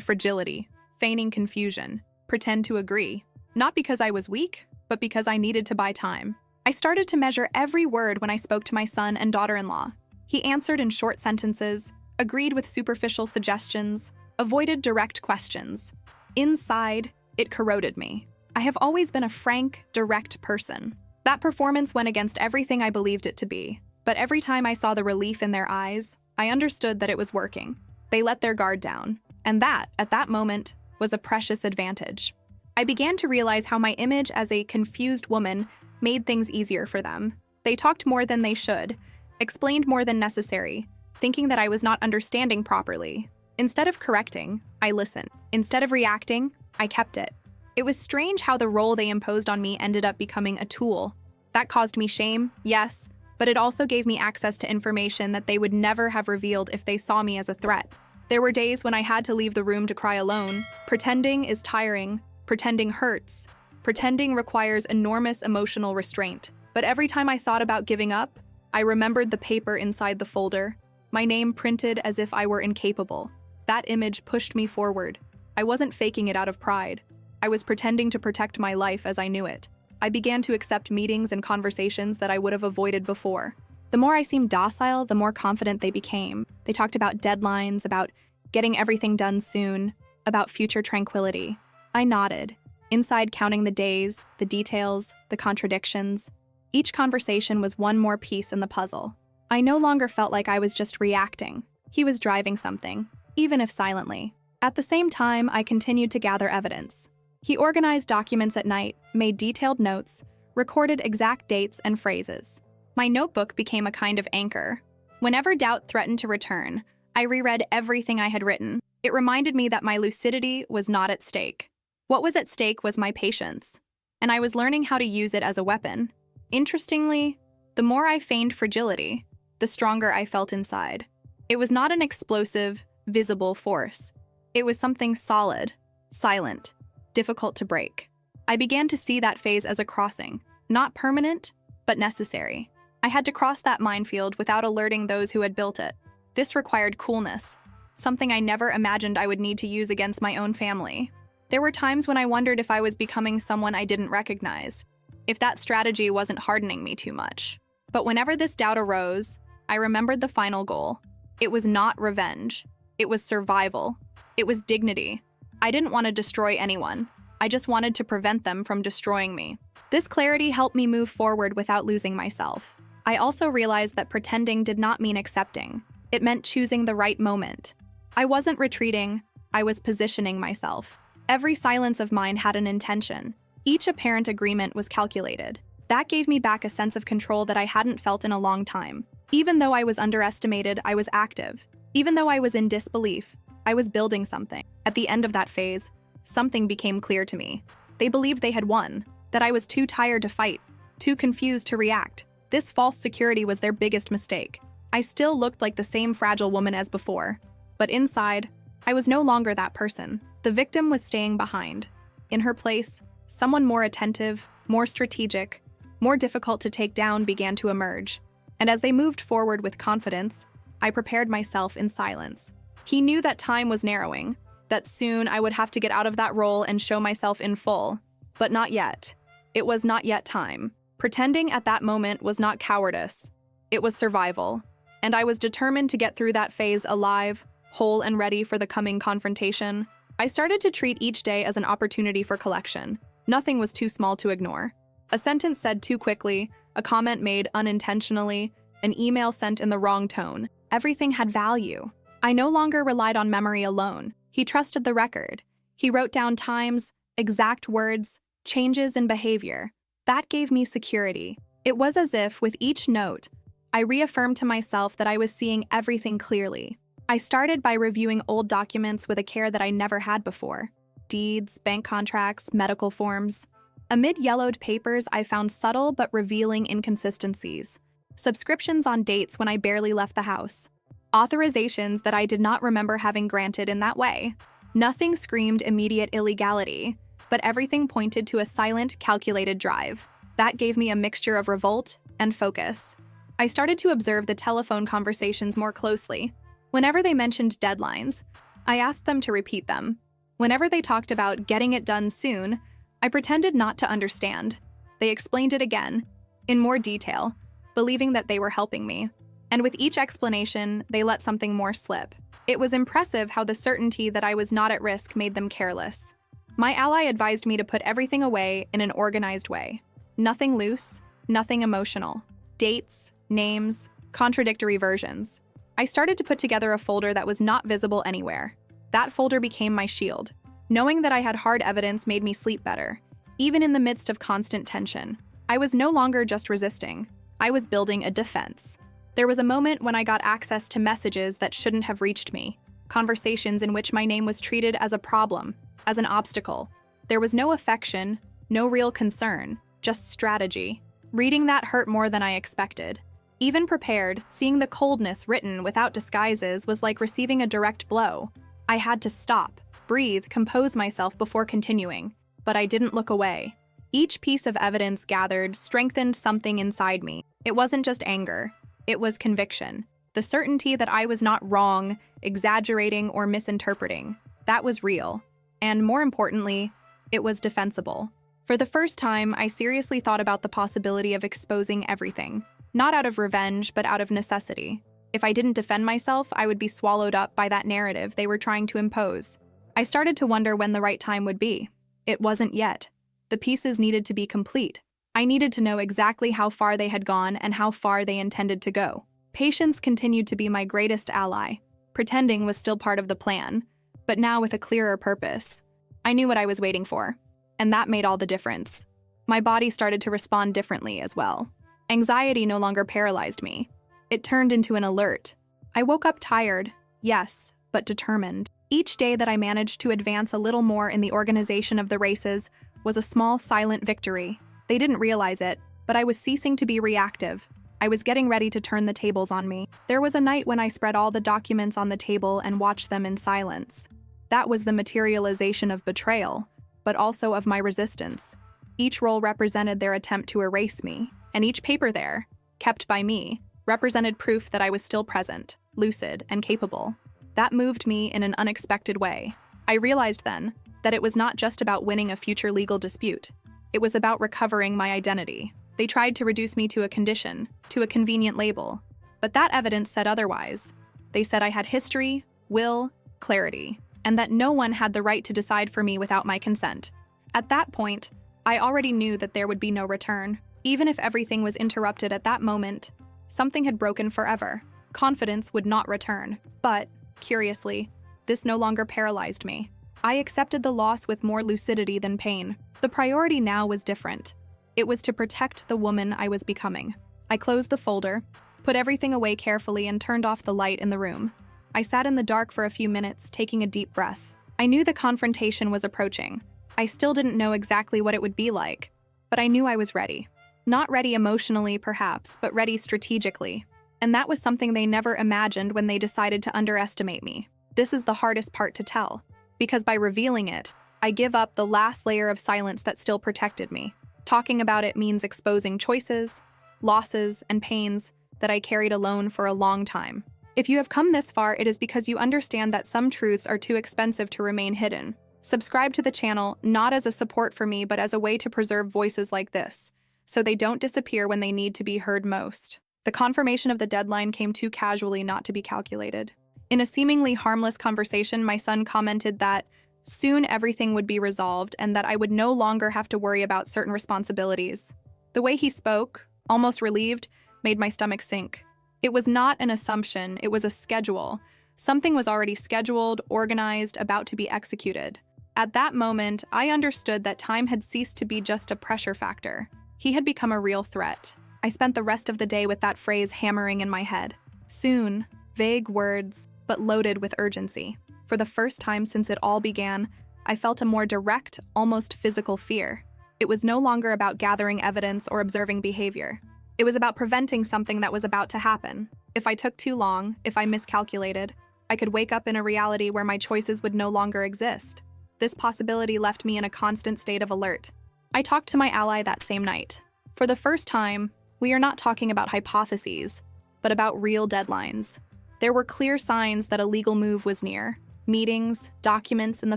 fragility, feigning confusion, pretend to agree. Not because I was weak, but because I needed to buy time. I started to measure every word when I spoke to my son and daughter-in-law. He answered in short sentences, agreed with superficial suggestions, avoided direct questions. Inside, it corroded me. I have always been a frank, direct person. That performance went against everything I believed it to be. But every time I saw the relief in their eyes, I understood that it was working. They let their guard down. And that, at that moment, was a precious advantage. I began to realize how my image as a confused woman made things easier for them. They talked more than they should, explained more than necessary, thinking that I was not understanding properly. Instead of correcting, I listened. Instead of reacting, I kept it. It was strange how the role they imposed on me ended up becoming a tool. That caused me shame, yes, but it also gave me access to information that they would never have revealed if they saw me as a threat. There were days when I had to leave the room to cry alone. Pretending is tiring. Pretending hurts. Pretending requires enormous emotional restraint. But every time I thought about giving up, I remembered the paper inside the folder, my name printed as if I were incapable. That image pushed me forward. I wasn't faking it out of pride. I was pretending to protect my life as I knew it. I began to accept meetings and conversations that I would have avoided before. The more I seemed docile, the more confident they became. They talked about deadlines, about getting everything done soon, about future tranquility. I nodded, inside counting the days, the details, the contradictions. Each conversation was one more piece in the puzzle. I no longer felt like I was just reacting. He was driving something, even if silently. At the same time, I continued to gather evidence. He organized documents at night, made detailed notes, recorded exact dates and phrases. My notebook became a kind of anchor. Whenever doubt threatened to return, I reread everything I had written. It reminded me that my lucidity was not at stake. What was at stake was my patience, and I was learning how to use it as a weapon. Interestingly, the more I feigned fragility, the stronger I felt inside. It was not an explosive, visible force. It was something solid, silent, difficult to break. I began to see that phase as a crossing, not permanent, but necessary. I had to cross that minefield without alerting those who had built it. This required coolness, something I never imagined I would need to use against my own family. There were times when I wondered if I was becoming someone I didn't recognize, if that strategy wasn't hardening me too much. But whenever this doubt arose, I remembered the final goal. It was not revenge. It was survival. It was dignity. I didn't want to destroy anyone. I just wanted to prevent them from destroying me. This clarity helped me move forward without losing myself. I also realized that pretending did not mean accepting. It meant choosing the right moment. I wasn't retreating. I was positioning myself. Every silence of mine had an intention. Each apparent agreement was calculated. That gave me back a sense of control that I hadn't felt in a long time. Even though I was underestimated, I was active. Even though I was in disbelief, I was building something. At the end of that phase, something became clear to me. They believed they had won, that I was too tired to fight, too confused to react. This false security was their biggest mistake. I still looked like the same fragile woman as before, but inside, I was no longer that person. The victim was staying behind. In her place, someone more attentive, more strategic, more difficult to take down began to emerge. And as they moved forward with confidence, I prepared myself in silence. He knew that time was narrowing, that soon I would have to get out of that role and show myself in full. But not yet. It was not yet time. Pretending at that moment was not cowardice. It was survival. And I was determined to get through that phase alive, whole and ready for the coming confrontation. I started to treat each day as an opportunity for collection. Nothing was too small to ignore. A sentence said too quickly, a comment made unintentionally, an email sent in the wrong tone. Everything had value. I no longer relied on memory alone. He trusted the record. He wrote down times, exact words, changes in behavior. That gave me security. It was as if, with each note, I reaffirmed to myself that I was seeing everything clearly. I started by reviewing old documents with a care that I never had before. Deeds, bank contracts, medical forms. Amid yellowed papers, I found subtle but revealing inconsistencies. Subscriptions on dates when I barely left the house. Authorizations that I did not remember having granted in that way. Nothing screamed immediate illegality, but everything pointed to a silent, calculated drive. That gave me a mixture of revolt and focus. I started to observe the telephone conversations more closely. Whenever they mentioned deadlines, I asked them to repeat them. Whenever they talked about getting it done soon, I pretended not to understand. They explained it again, in more detail, believing that they were helping me. And with each explanation, they let something more slip. It was impressive how the certainty that I was not at risk made them careless. My ally advised me to put everything away in an organized way. Nothing loose, nothing emotional. Dates, names, contradictory versions. I started to put together a folder that was not visible anywhere. That folder became my shield. Knowing that I had hard evidence made me sleep better, even in the midst of constant tension. I was no longer just resisting. I was building a defense. There was a moment when I got access to messages that shouldn't have reached me, conversations in which my name was treated as a problem, as an obstacle. There was no affection, no real concern, just strategy. Reading that hurt more than I expected. Even prepared, seeing the coldness written without disguises was like receiving a direct blow. I had to stop, breathe, compose myself before continuing, but I didn't look away. Each piece of evidence gathered strengthened something inside me. It wasn't just anger, it was conviction. The certainty that I was not wrong, exaggerating, or misinterpreting. That was real. And more importantly, it was defensible. For the first time, I seriously thought about the possibility of exposing everything. Not out of revenge, but out of necessity. If I didn't defend myself, I would be swallowed up by that narrative they were trying to impose. I started to wonder when the right time would be. It wasn't yet. The pieces needed to be complete. I needed to know exactly how far they had gone and how far they intended to go. Patience continued to be my greatest ally. Pretending was still part of the plan, but now with a clearer purpose. I knew what I was waiting for, and that made all the difference. My body started to respond differently as well. Anxiety no longer paralyzed me. It turned into an alert. I woke up tired, yes, but determined. Each day that I managed to advance a little more in the organization of the races was a small, silent victory. They didn't realize it, but I was ceasing to be reactive. I was getting ready to turn the tables on me. There was a night when I spread all the documents on the table and watched them in silence. That was the materialization of betrayal, but also of my resistance. Each role represented their attempt to erase me, and each paper there, kept by me, represented proof that I was still present, lucid, and capable. That moved me in an unexpected way. I realized then that it was not just about winning a future legal dispute. It was about recovering my identity. They tried to reduce me to a condition, to a convenient label. But that evidence said otherwise. They said I had history, will, clarity, and that no one had the right to decide for me without my consent. At that point, I already knew that there would be no return. Even if everything was interrupted at that moment, something had broken forever. Confidence would not return. But, curiously, this no longer paralyzed me. I accepted the loss with more lucidity than pain. The priority now was different. It was to protect the woman I was becoming. I closed the folder, put everything away carefully, and turned off the light in the room. I sat in the dark for a few minutes, taking a deep breath. I knew the confrontation was approaching. I still didn't know exactly what it would be like, but I knew I was ready. Not ready emotionally, perhaps, but ready strategically. And that was something they never imagined when they decided to underestimate me. This is the hardest part to tell, because by revealing it, I give up the last layer of silence that still protected me. Talking about it means exposing choices, losses, and pains that I carried alone for a long time. If you have come this far, it is because you understand that some truths are too expensive to remain hidden. Subscribe to the channel, not as a support for me, but as a way to preserve voices like this, so they don't disappear when they need to be heard most. The confirmation of the deadline came too casually not to be calculated. In a seemingly harmless conversation, my son commented that soon everything would be resolved and that I would no longer have to worry about certain responsibilities. The way he spoke, almost relieved, made my stomach sink. It was not an assumption, it was a schedule. Something was already scheduled, organized, about to be executed. At that moment, I understood that time had ceased to be just a pressure factor. He had become a real threat. I spent the rest of the day with that phrase hammering in my head. Soon, vague words, but loaded with urgency. For the first time since it all began, I felt a more direct, almost physical fear. It was no longer about gathering evidence or observing behavior. It was about preventing something that was about to happen. If I took too long, if I miscalculated, I could wake up in a reality where my choices would no longer exist. This possibility left me in a constant state of alert. I talked to my ally that same night. For the first time, we are not talking about hypotheses, but about real deadlines. There were clear signs that a legal move was near. Meetings, documents in the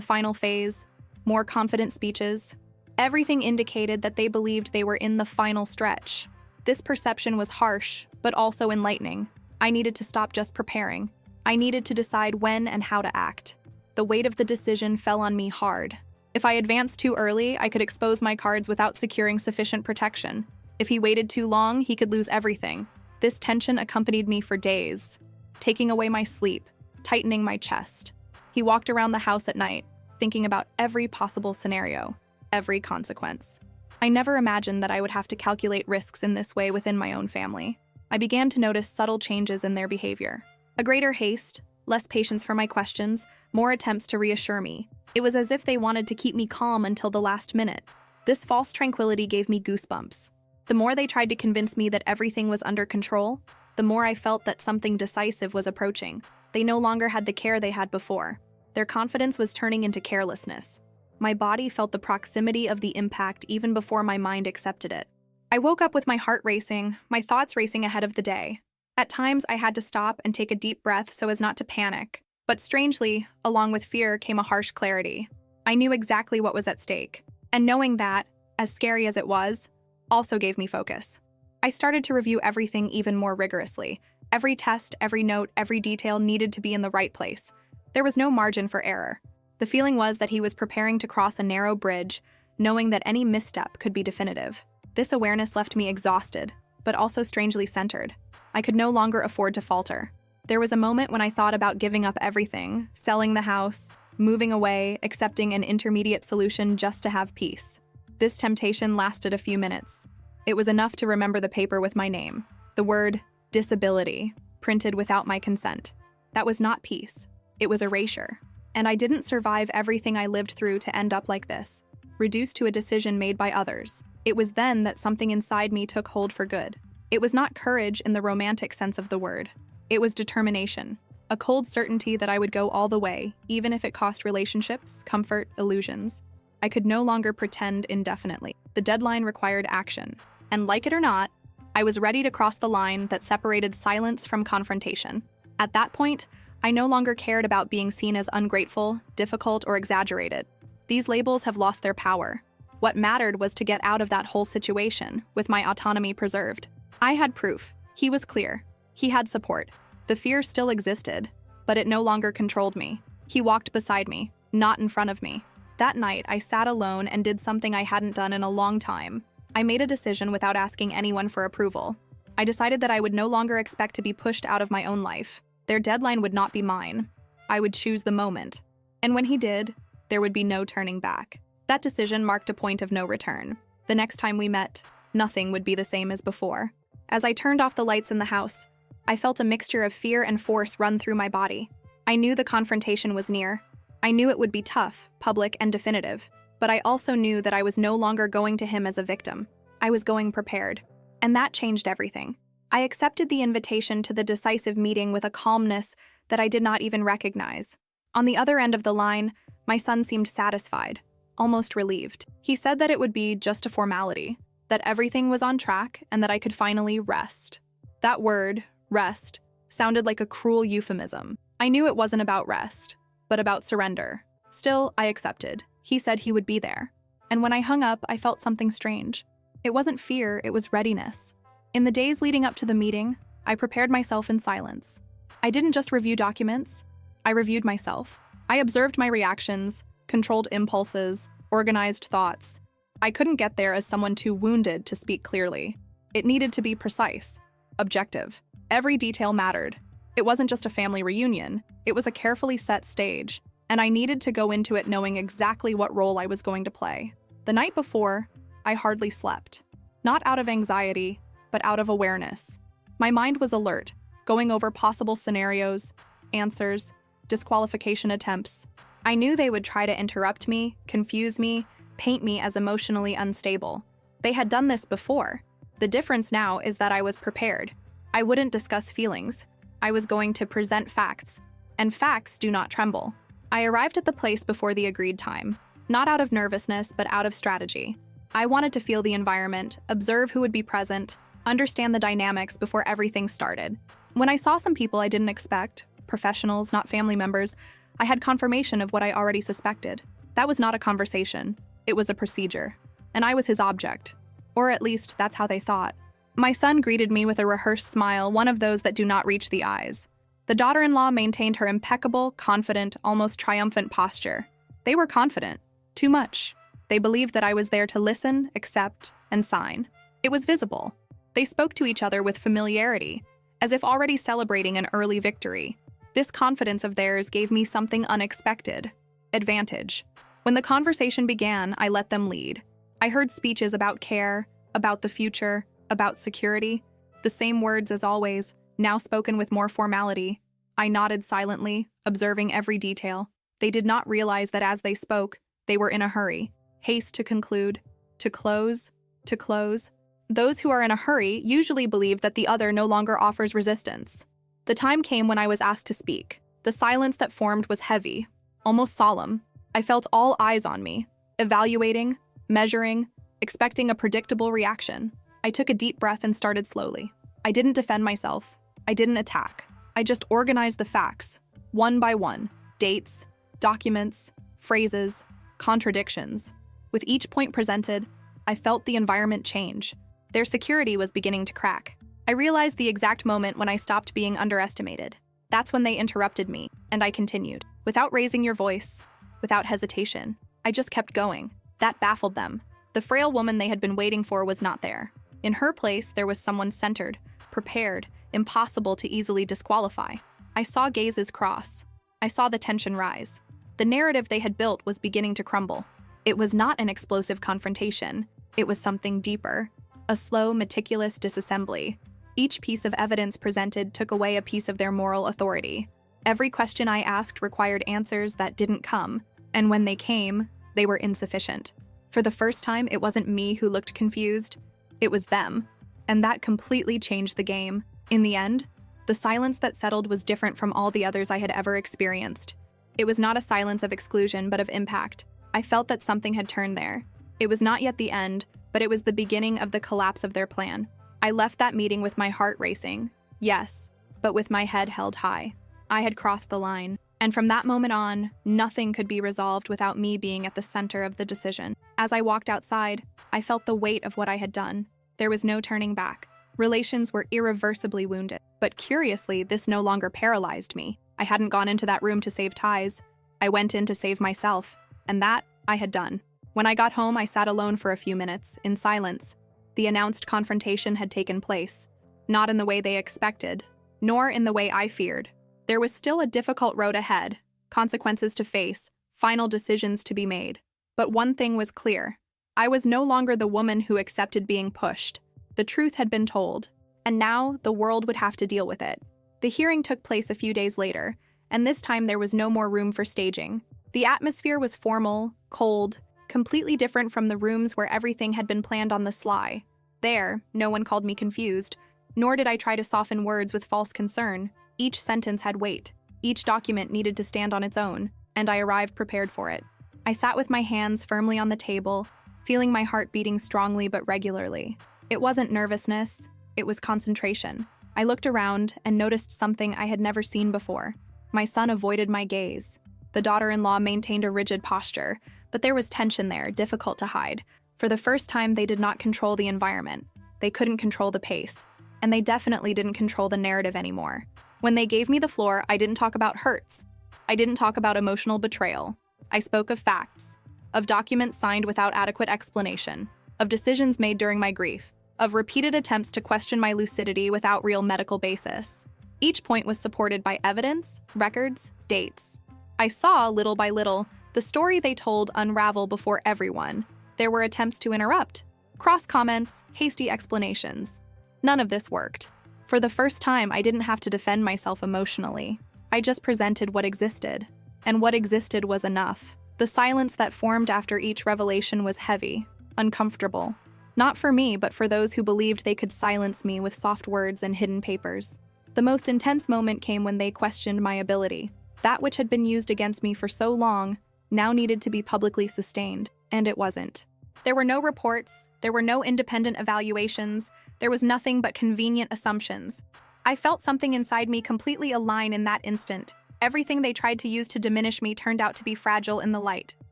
final phase, more confident speeches. Everything indicated that they believed they were in the final stretch. This perception was harsh, but also enlightening. I needed to stop just preparing. I needed to decide when and how to act. The weight of the decision fell on me hard. If I advanced too early, I could expose my cards without securing sufficient protection. If he waited too long, he could lose everything. This tension accompanied me for days, taking away my sleep, tightening my chest. He walked around the house at night, thinking about every possible scenario, every consequence. I never imagined that I would have to calculate risks in this way within my own family. I began to notice subtle changes in their behavior. A greater haste, less patience for my questions, more attempts to reassure me. It was as if they wanted to keep me calm until the last minute. This false tranquility gave me goosebumps. The more they tried to convince me that everything was under control, the more I felt that something decisive was approaching. They no longer had the care they had before. Their confidence was turning into carelessness. My body felt the proximity of the impact even before my mind accepted it. I woke up with my heart racing, my thoughts racing ahead of the day. At times, I had to stop and take a deep breath so as not to panic. But strangely, along with fear came a harsh clarity. I knew exactly what was at stake. And knowing that, as scary as it was, also gave me focus. I started to review everything even more rigorously. Every test, every note, every detail needed to be in the right place. There was no margin for error. The feeling was that he was preparing to cross a narrow bridge, knowing that any misstep could be definitive. This awareness left me exhausted, but also strangely centered. I could no longer afford to falter. There was a moment when I thought about giving up everything, selling the house, moving away, accepting an intermediate solution just to have peace. This temptation lasted a few minutes. It was enough to remember the paper with my name, the word disability, printed without my consent. That was not peace. It was erasure. And I didn't survive everything I lived through to end up like this, reduced to a decision made by others. It was then that something inside me took hold for good. It was not courage in the romantic sense of the word. It was determination, a cold certainty that I would go all the way, even if it cost relationships, comfort, illusions. I could no longer pretend indefinitely. The deadline required action. And like it or not, I was ready to cross the line that separated silence from confrontation. At that point, I no longer cared about being seen as ungrateful, difficult, or exaggerated. These labels have lost their power. What mattered was to get out of that whole situation, with my autonomy preserved. I had proof. He was clear. He had support. The fear still existed, but it no longer controlled me. He walked beside me, not in front of me. That night, I sat alone and did something I hadn't done in a long time. I made a decision without asking anyone for approval. I decided that I would no longer expect to be pushed out of my own life. Their deadline would not be mine. I would choose the moment. And when he did, there would be no turning back. That decision marked a point of no return. The next time we met, nothing would be the same as before. As I turned off the lights in the house, I felt a mixture of fear and force run through my body. I knew the confrontation was near. I knew it would be tough, public, and definitive. But I also knew that I was no longer going to him as a victim. I was going prepared. And that changed everything. I accepted the invitation to the decisive meeting with a calmness that I did not even recognize. On the other end of the line, my son seemed satisfied, almost relieved. He said that it would be just a formality, that everything was on track, and that I could finally rest. That word, rest, sounded like a cruel euphemism. I knew it wasn't about rest, but about surrender. Still, I accepted. He said he would be there. And when I hung up, I felt something strange. It wasn't fear, it was readiness. In the days leading up to the meeting, I prepared myself in silence. I didn't just review documents, I reviewed myself. I observed my reactions, controlled impulses, organized thoughts. I couldn't get there as someone too wounded to speak clearly. It needed to be precise, objective. Every detail mattered. It wasn't just a family reunion, it was a carefully set stage, and I needed to go into it knowing exactly what role I was going to play. The night before, I hardly slept. Not out of anxiety, but out of awareness. My mind was alert, going over possible scenarios, answers, disqualification attempts. I knew they would try to interrupt me, confuse me, paint me as emotionally unstable. They had done this before. The difference now is that I was prepared. I wouldn't discuss feelings. I was going to present facts, and facts do not tremble. I arrived at the place before the agreed time, not out of nervousness, but out of strategy. I wanted to feel the environment, observe who would be present, understand the dynamics before everything started. When I saw some people I didn't expect, professionals, not family members, I had confirmation of what I already suspected. That was not a conversation. It was a procedure. And I was his object. Or at least, that's how they thought. My son greeted me with a rehearsed smile, one of those that do not reach the eyes. The daughter-in-law maintained her impeccable, confident, almost triumphant posture. They were confident. Too much. They believed that I was there to listen, accept, and sign. It was visible. They spoke to each other with familiarity, as if already celebrating an early victory. This confidence of theirs gave me something unexpected. Advantage. When the conversation began, I let them lead. I heard speeches about care, about the future, about security. The same words as always, now spoken with more formality. I nodded silently, observing every detail. They did not realize that as they spoke, they were in a hurry. Haste to conclude, to close, to close. Those who are in a hurry usually believe that the other no longer offers resistance. The time came when I was asked to speak. The silence that formed was heavy, almost solemn. I felt all eyes on me, evaluating, measuring, expecting a predictable reaction. I took a deep breath and started slowly. I didn't defend myself. I didn't attack. I just organized the facts, one by one. Dates, documents, phrases, contradictions. With each point presented, I felt the environment change. Their security was beginning to crack. I realized the exact moment when I stopped being underestimated. That's when they interrupted me, and I continued. Without raising your voice, without hesitation, I just kept going. That baffled them. The frail woman they had been waiting for was not there. In her place, there was someone centered, prepared, impossible to easily disqualify. I saw gazes cross. I saw the tension rise. The narrative they had built was beginning to crumble. It was not an explosive confrontation. It was something deeper. A slow, meticulous disassembly. Each piece of evidence presented took away a piece of their moral authority. Every question I asked required answers that didn't come, and when they came, they were insufficient. For the first time, it wasn't me who looked confused. It was them. And that completely changed the game. In the end, the silence that settled was different from all the others I had ever experienced. It was not a silence of exclusion, but of impact. I felt that something had turned there. It was not yet the end, but it was the beginning of the collapse of their plan. I left that meeting with my heart racing. Yes, but with my head held high. I had crossed the line. And from that moment on, nothing could be resolved without me being at the center of the decision. As I walked outside, I felt the weight of what I had done. There was no turning back. Relations were irreversibly wounded. But curiously, this no longer paralyzed me. I hadn't gone into that room to save ties. I went in to save myself. And that I had done. When I got home, I sat alone for a few minutes, in silence. The announced confrontation had taken place. Not in the way they expected, nor in the way I feared. There was still a difficult road ahead, consequences to face, final decisions to be made. But one thing was clear. I was no longer the woman who accepted being pushed. The truth had been told, and now the world would have to deal with it. The hearing took place a few days later, and this time there was no more room for staging. The atmosphere was formal, cold, completely different from the rooms where everything had been planned on the sly. There, no one called me confused, nor did I try to soften words with false concern. Each sentence had weight. Each document needed to stand on its own, and I arrived prepared for it. I sat with my hands firmly on the table, feeling my heart beating strongly but regularly. It wasn't nervousness, it was concentration. I looked around and noticed something I had never seen before. My son avoided my gaze. The daughter-in-law maintained a rigid posture, but there was tension there, difficult to hide. For the first time, they did not control the environment. They couldn't control the pace, and they definitely didn't control the narrative anymore. When they gave me the floor, I didn't talk about hurts. I didn't talk about emotional betrayal. I spoke of facts, of documents signed without adequate explanation, of decisions made during my grief, of repeated attempts to question my lucidity without real medical basis. Each point was supported by evidence, records, dates. I saw, little by little, the story they told unravel before everyone. There were attempts to interrupt, cross-comments, hasty explanations. None of this worked. For the first time, I didn't have to defend myself emotionally. I just presented what existed. And what existed was enough. The silence that formed after each revelation was heavy, uncomfortable. Not for me, but for those who believed they could silence me with soft words and hidden papers. The most intense moment came when they questioned my ability. That which had been used against me for so long now needed to be publicly sustained, and it wasn't. There were no reports, there were no independent evaluations, there was nothing but convenient assumptions. I felt something inside me completely align in that instant. Everything they tried to use to diminish me turned out to be fragile in the light.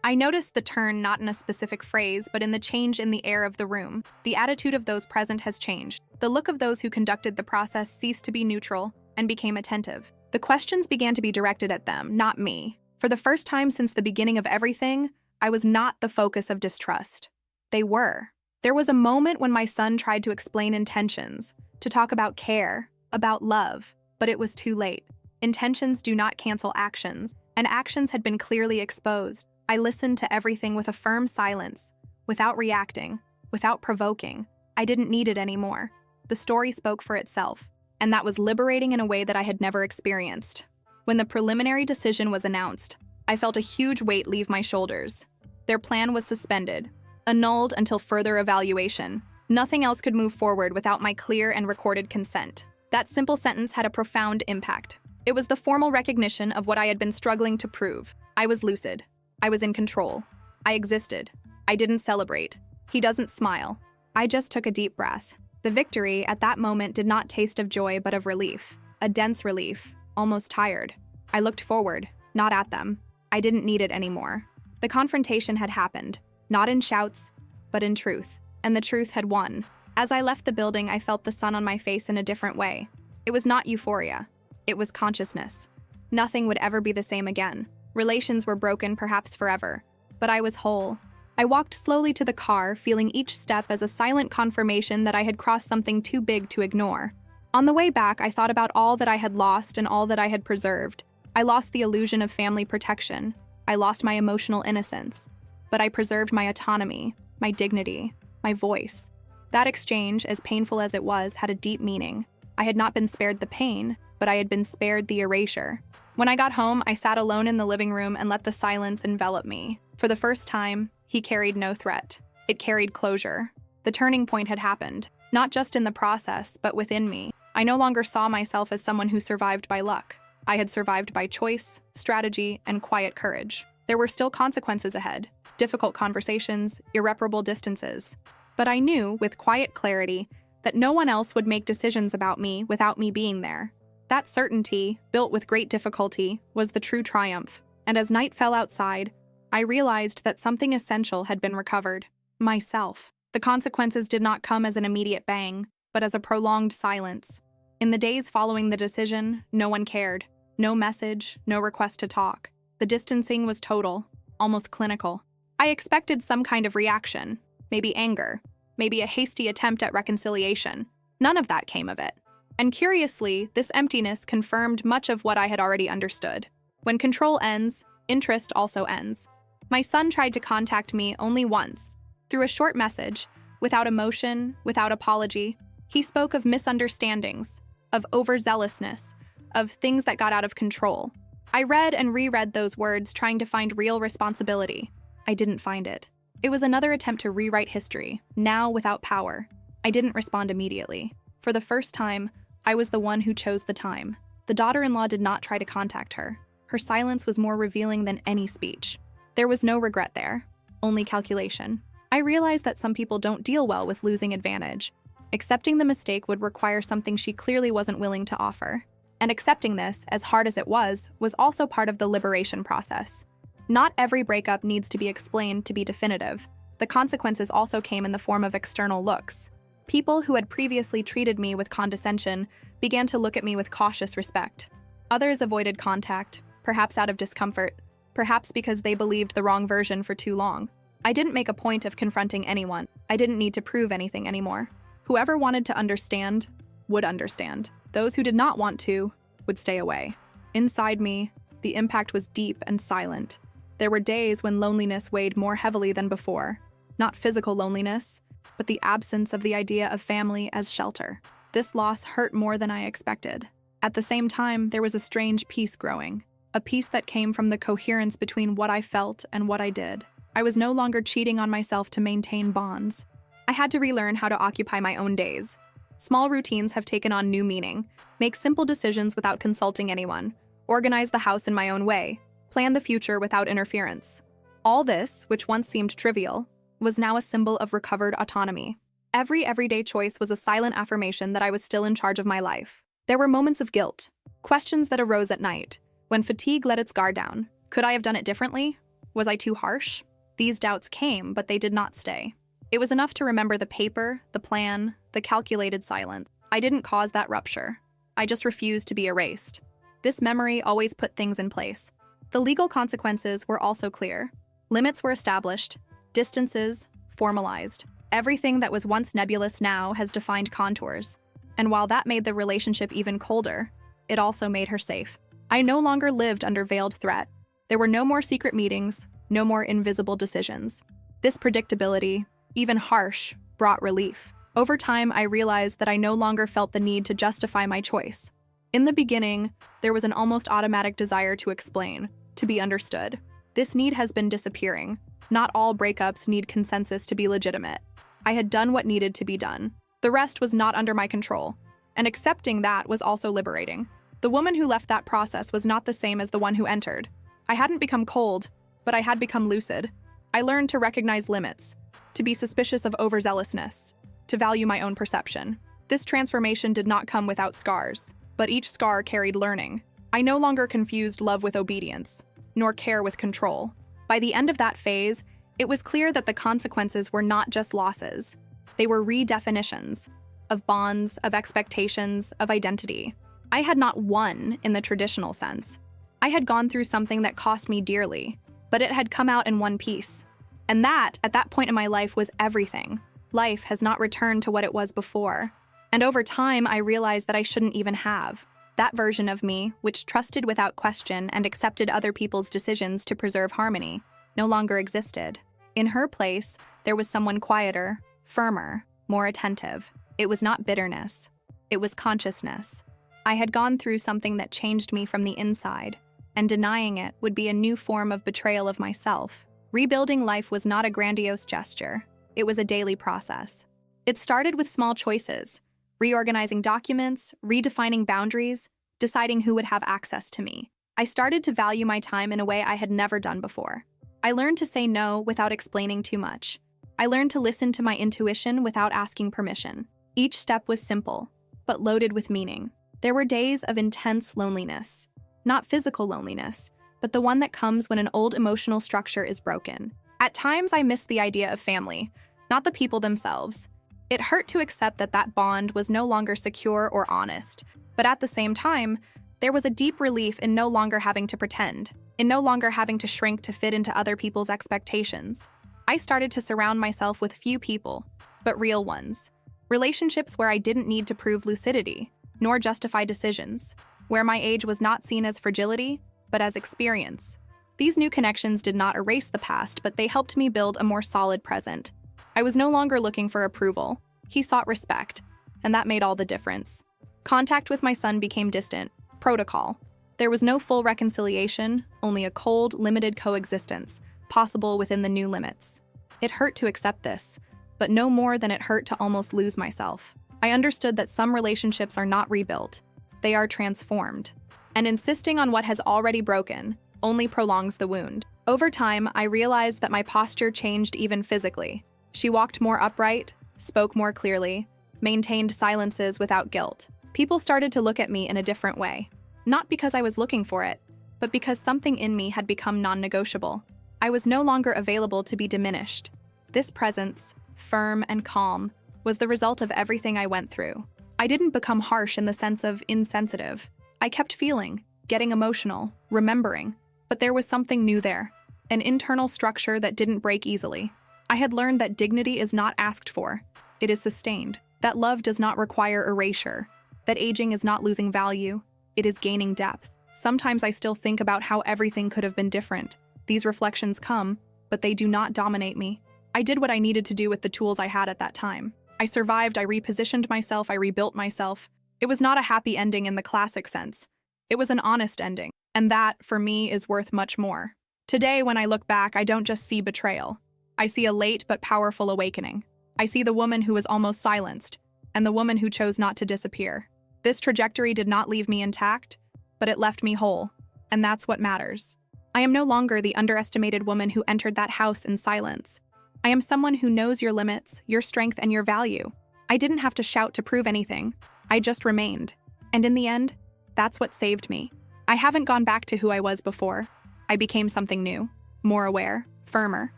I noticed the turn not in a specific phrase, but in the change in the air of the room. The attitude of those present has changed. The look of those who conducted the process ceased to be neutral and became attentive. The questions began to be directed at them, not me. For the first time since the beginning of everything, I was not the focus of distrust. They were. There was a moment when my son tried to explain intentions, to talk about care, about love, but it was too late. Intentions do not cancel actions, and actions had been clearly exposed. I listened to everything with a firm silence, without reacting, without provoking. I didn't need it anymore. The story spoke for itself, and that was liberating in a way that I had never experienced. When the preliminary decision was announced, I felt a huge weight leave my shoulders. Their plan was suspended, annulled until further evaluation. Nothing else could move forward without my clear and recorded consent. That simple sentence had a profound impact. It was the formal recognition of what I had been struggling to prove. I was lucid. I was in control. I existed. I didn't celebrate. He doesn't smile. I just took a deep breath. The victory at that moment did not taste of joy but of relief. A dense relief, almost tired. I looked forward, not at them. I didn't need it anymore. The confrontation had happened, not in shouts, but in truth. And the truth had won. As I left the building, I felt the sun on my face in a different way. It was not euphoria. It was consciousness. Nothing would ever be the same again. Relations were broken, perhaps forever. But I was whole. I walked slowly to the car, feeling each step as a silent confirmation that I had crossed something too big to ignore. On the way back, I thought about all that I had lost and all that I had preserved. I lost the illusion of family protection. I lost my emotional innocence. But I preserved my autonomy, my dignity, my voice. That exchange, as painful as it was, had a deep meaning. I had not been spared the pain, but I had been spared the erasure. When I got home, I sat alone in the living room and let the silence envelop me. For the first time, he carried no threat. It carried closure. The turning point had happened, not just in the process, but within me. I no longer saw myself as someone who survived by luck. I had survived by choice, strategy, and quiet courage. There were still consequences ahead, difficult conversations, irreparable distances. But I knew, with quiet clarity, that no one else would make decisions about me without me being there. That certainty, built with great difficulty, was the true triumph. And as night fell outside, I realized that something essential had been recovered. Myself. The consequences did not come as an immediate bang, but as a prolonged silence. In the days following the decision, no one cared. No message, no request to talk. The distancing was total, almost clinical. I expected some kind of reaction, maybe anger, maybe a hasty attempt at reconciliation. None of that came of it. And curiously, this emptiness confirmed much of what I had already understood. When control ends, interest also ends. My son tried to contact me only once, through a short message, without emotion, without apology. He spoke of misunderstandings, of overzealousness, of things that got out of control. I read and reread those words, trying to find real responsibility. I didn't find it. It was another attempt to rewrite history, now without power. I didn't respond immediately. For the first time, I was the one who chose the time. The daughter-in-law did not try to contact her. Her silence was more revealing than any speech. There was no regret there, only calculation. I realized that some people don't deal well with losing advantage. Accepting the mistake would require something she clearly wasn't willing to offer. And accepting this, as hard as it was also part of the liberation process. Not every breakup needs to be explained to be definitive. The consequences also came in the form of external looks. People who had previously treated me with condescension began to look at me with cautious respect. Others avoided contact, perhaps out of discomfort, perhaps because they believed the wrong version for too long. I didn't make a point of confronting anyone. I didn't need to prove anything anymore. Whoever wanted to understand would understand. Those who did not want to would stay away. Inside me, the impact was deep and silent. There were days when loneliness weighed more heavily than before. Not physical loneliness, but the absence of the idea of family as shelter. This loss hurt more than I expected. At the same time, there was a strange peace growing, a peace that came from the coherence between what I felt and what I did. I was no longer cheating on myself to maintain bonds. I had to relearn how to occupy my own days. Small routines have taken on new meaning. Make simple decisions without consulting anyone. Organize the house in my own way. Plan the future without interference. All this, which once seemed trivial, was now a symbol of recovered autonomy. Every everyday choice was a silent affirmation that I was still in charge of my life. There were moments of guilt, questions that arose at night, when fatigue let its guard down. Could I have done it differently? Was I too harsh? These doubts came, but they did not stay. It was enough to remember the paper, the plan, the calculated silence. I didn't cause that rupture. I just refused to be erased. This memory always put things in place. The legal consequences were also clear. Limits were established, distances formalized. Everything that was once nebulous now has defined contours. And while that made the relationship even colder, it also made her safe. I no longer lived under veiled threat. There were no more secret meetings, no more invisible decisions. This predictability, even harsh, brought relief. Over time, I realized that I no longer felt the need to justify my choice. In the beginning, there was an almost automatic desire to explain, to be understood. This need has been disappearing. Not all breakups need consensus to be legitimate. I had done what needed to be done. The rest was not under my control, and accepting that was also liberating. The woman who left that process was not the same as the one who entered. I hadn't become cold, but I had become lucid. I learned to recognize limits, to be suspicious of overzealousness, to value my own perception. This transformation did not come without scars, but each scar carried learning. I no longer confused love with obedience, nor care with control. By the end of that phase, it was clear that the consequences were not just losses. They were redefinitions of bonds, of expectations, of identity. I had not won in the traditional sense. I had gone through something that cost me dearly, but it had come out in one piece. And that, at that point in my life, was everything. Life has not returned to what it was before. And over time, I realized that I shouldn't even have. That version of me, which trusted without question and accepted other people's decisions to preserve harmony, no longer existed. In her place, there was someone quieter, firmer, more attentive. It was not bitterness. It was consciousness. I had gone through something that changed me from the inside, and denying it would be a new form of betrayal of myself. Rebuilding life was not a grandiose gesture. It was a daily process. It started with small choices, reorganizing documents, redefining boundaries, deciding who would have access to me. I started to value my time in a way I had never done before. I learned to say no without explaining too much. I learned to listen to my intuition without asking permission. Each step was simple, but loaded with meaning. There were days of intense loneliness. Not physical loneliness, but the one that comes when an old emotional structure is broken. At times, I missed the idea of family, not the people themselves. It hurt to accept that that bond was no longer secure or honest, but at the same time, there was a deep relief in no longer having to pretend, in no longer having to shrink to fit into other people's expectations. I started to surround myself with few people, but real ones. Relationships where I didn't need to prove lucidity, nor justify decisions, where my age was not seen as fragility, but as experience. These new connections did not erase the past, but they helped me build a more solid present. I was no longer looking for approval. He sought respect, and that made all the difference. Contact with my son became distant, protocol. There was no full reconciliation, only a cold, limited coexistence, possible within the new limits. It hurt to accept this, but no more than it hurt to almost lose myself. I understood that some relationships are not rebuilt, they are transformed. And insisting on what has already broken only prolongs the wound. Over time, I realized that my posture changed even physically. She walked more upright, spoke more clearly, maintained silences without guilt. People started to look at me in a different way. Not because I was looking for it, but because something in me had become non-negotiable. I was no longer available to be diminished. This presence, firm and calm, was the result of everything I went through. I didn't become harsh in the sense of insensitive. I kept feeling, getting emotional, remembering, but there was something new there, an internal structure that didn't break easily. I had learned that dignity is not asked for, it is sustained, that love does not require erasure, that aging is not losing value, it is gaining depth. Sometimes I still think about how everything could have been different. These reflections come, but they do not dominate me. I did what I needed to do with the tools I had at that time. I survived, I repositioned myself, I rebuilt myself. It was not a happy ending in the classic sense. It was an honest ending, and that, for me, is worth much more. Today, when I look back, I don't just see betrayal. I see a late but powerful awakening. I see the woman who was almost silenced, and the woman who chose not to disappear. This trajectory did not leave me intact, but it left me whole, and that's what matters. I am no longer the underestimated woman who entered that house in silence. I am someone who knows your limits, your strength, and your value. I didn't have to shout to prove anything. I just remained. And in the end, that's what saved me. I haven't gone back to who I was before. I became something new, more aware, firmer,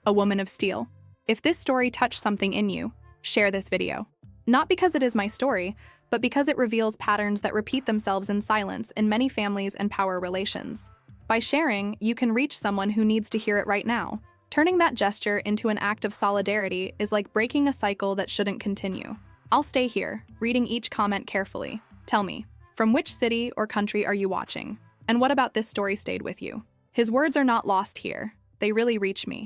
a woman of steel. If this story touched something in you, share this video. Not because it is my story, but because it reveals patterns that repeat themselves in silence in many families and power relations. By sharing, you can reach someone who needs to hear it right now. Turning that gesture into an act of solidarity is like breaking a cycle that shouldn't continue. I'll stay here, reading each comment carefully. Tell me, from which city or country are you watching? And what about this story stayed with you? His words are not lost here. They really reach me.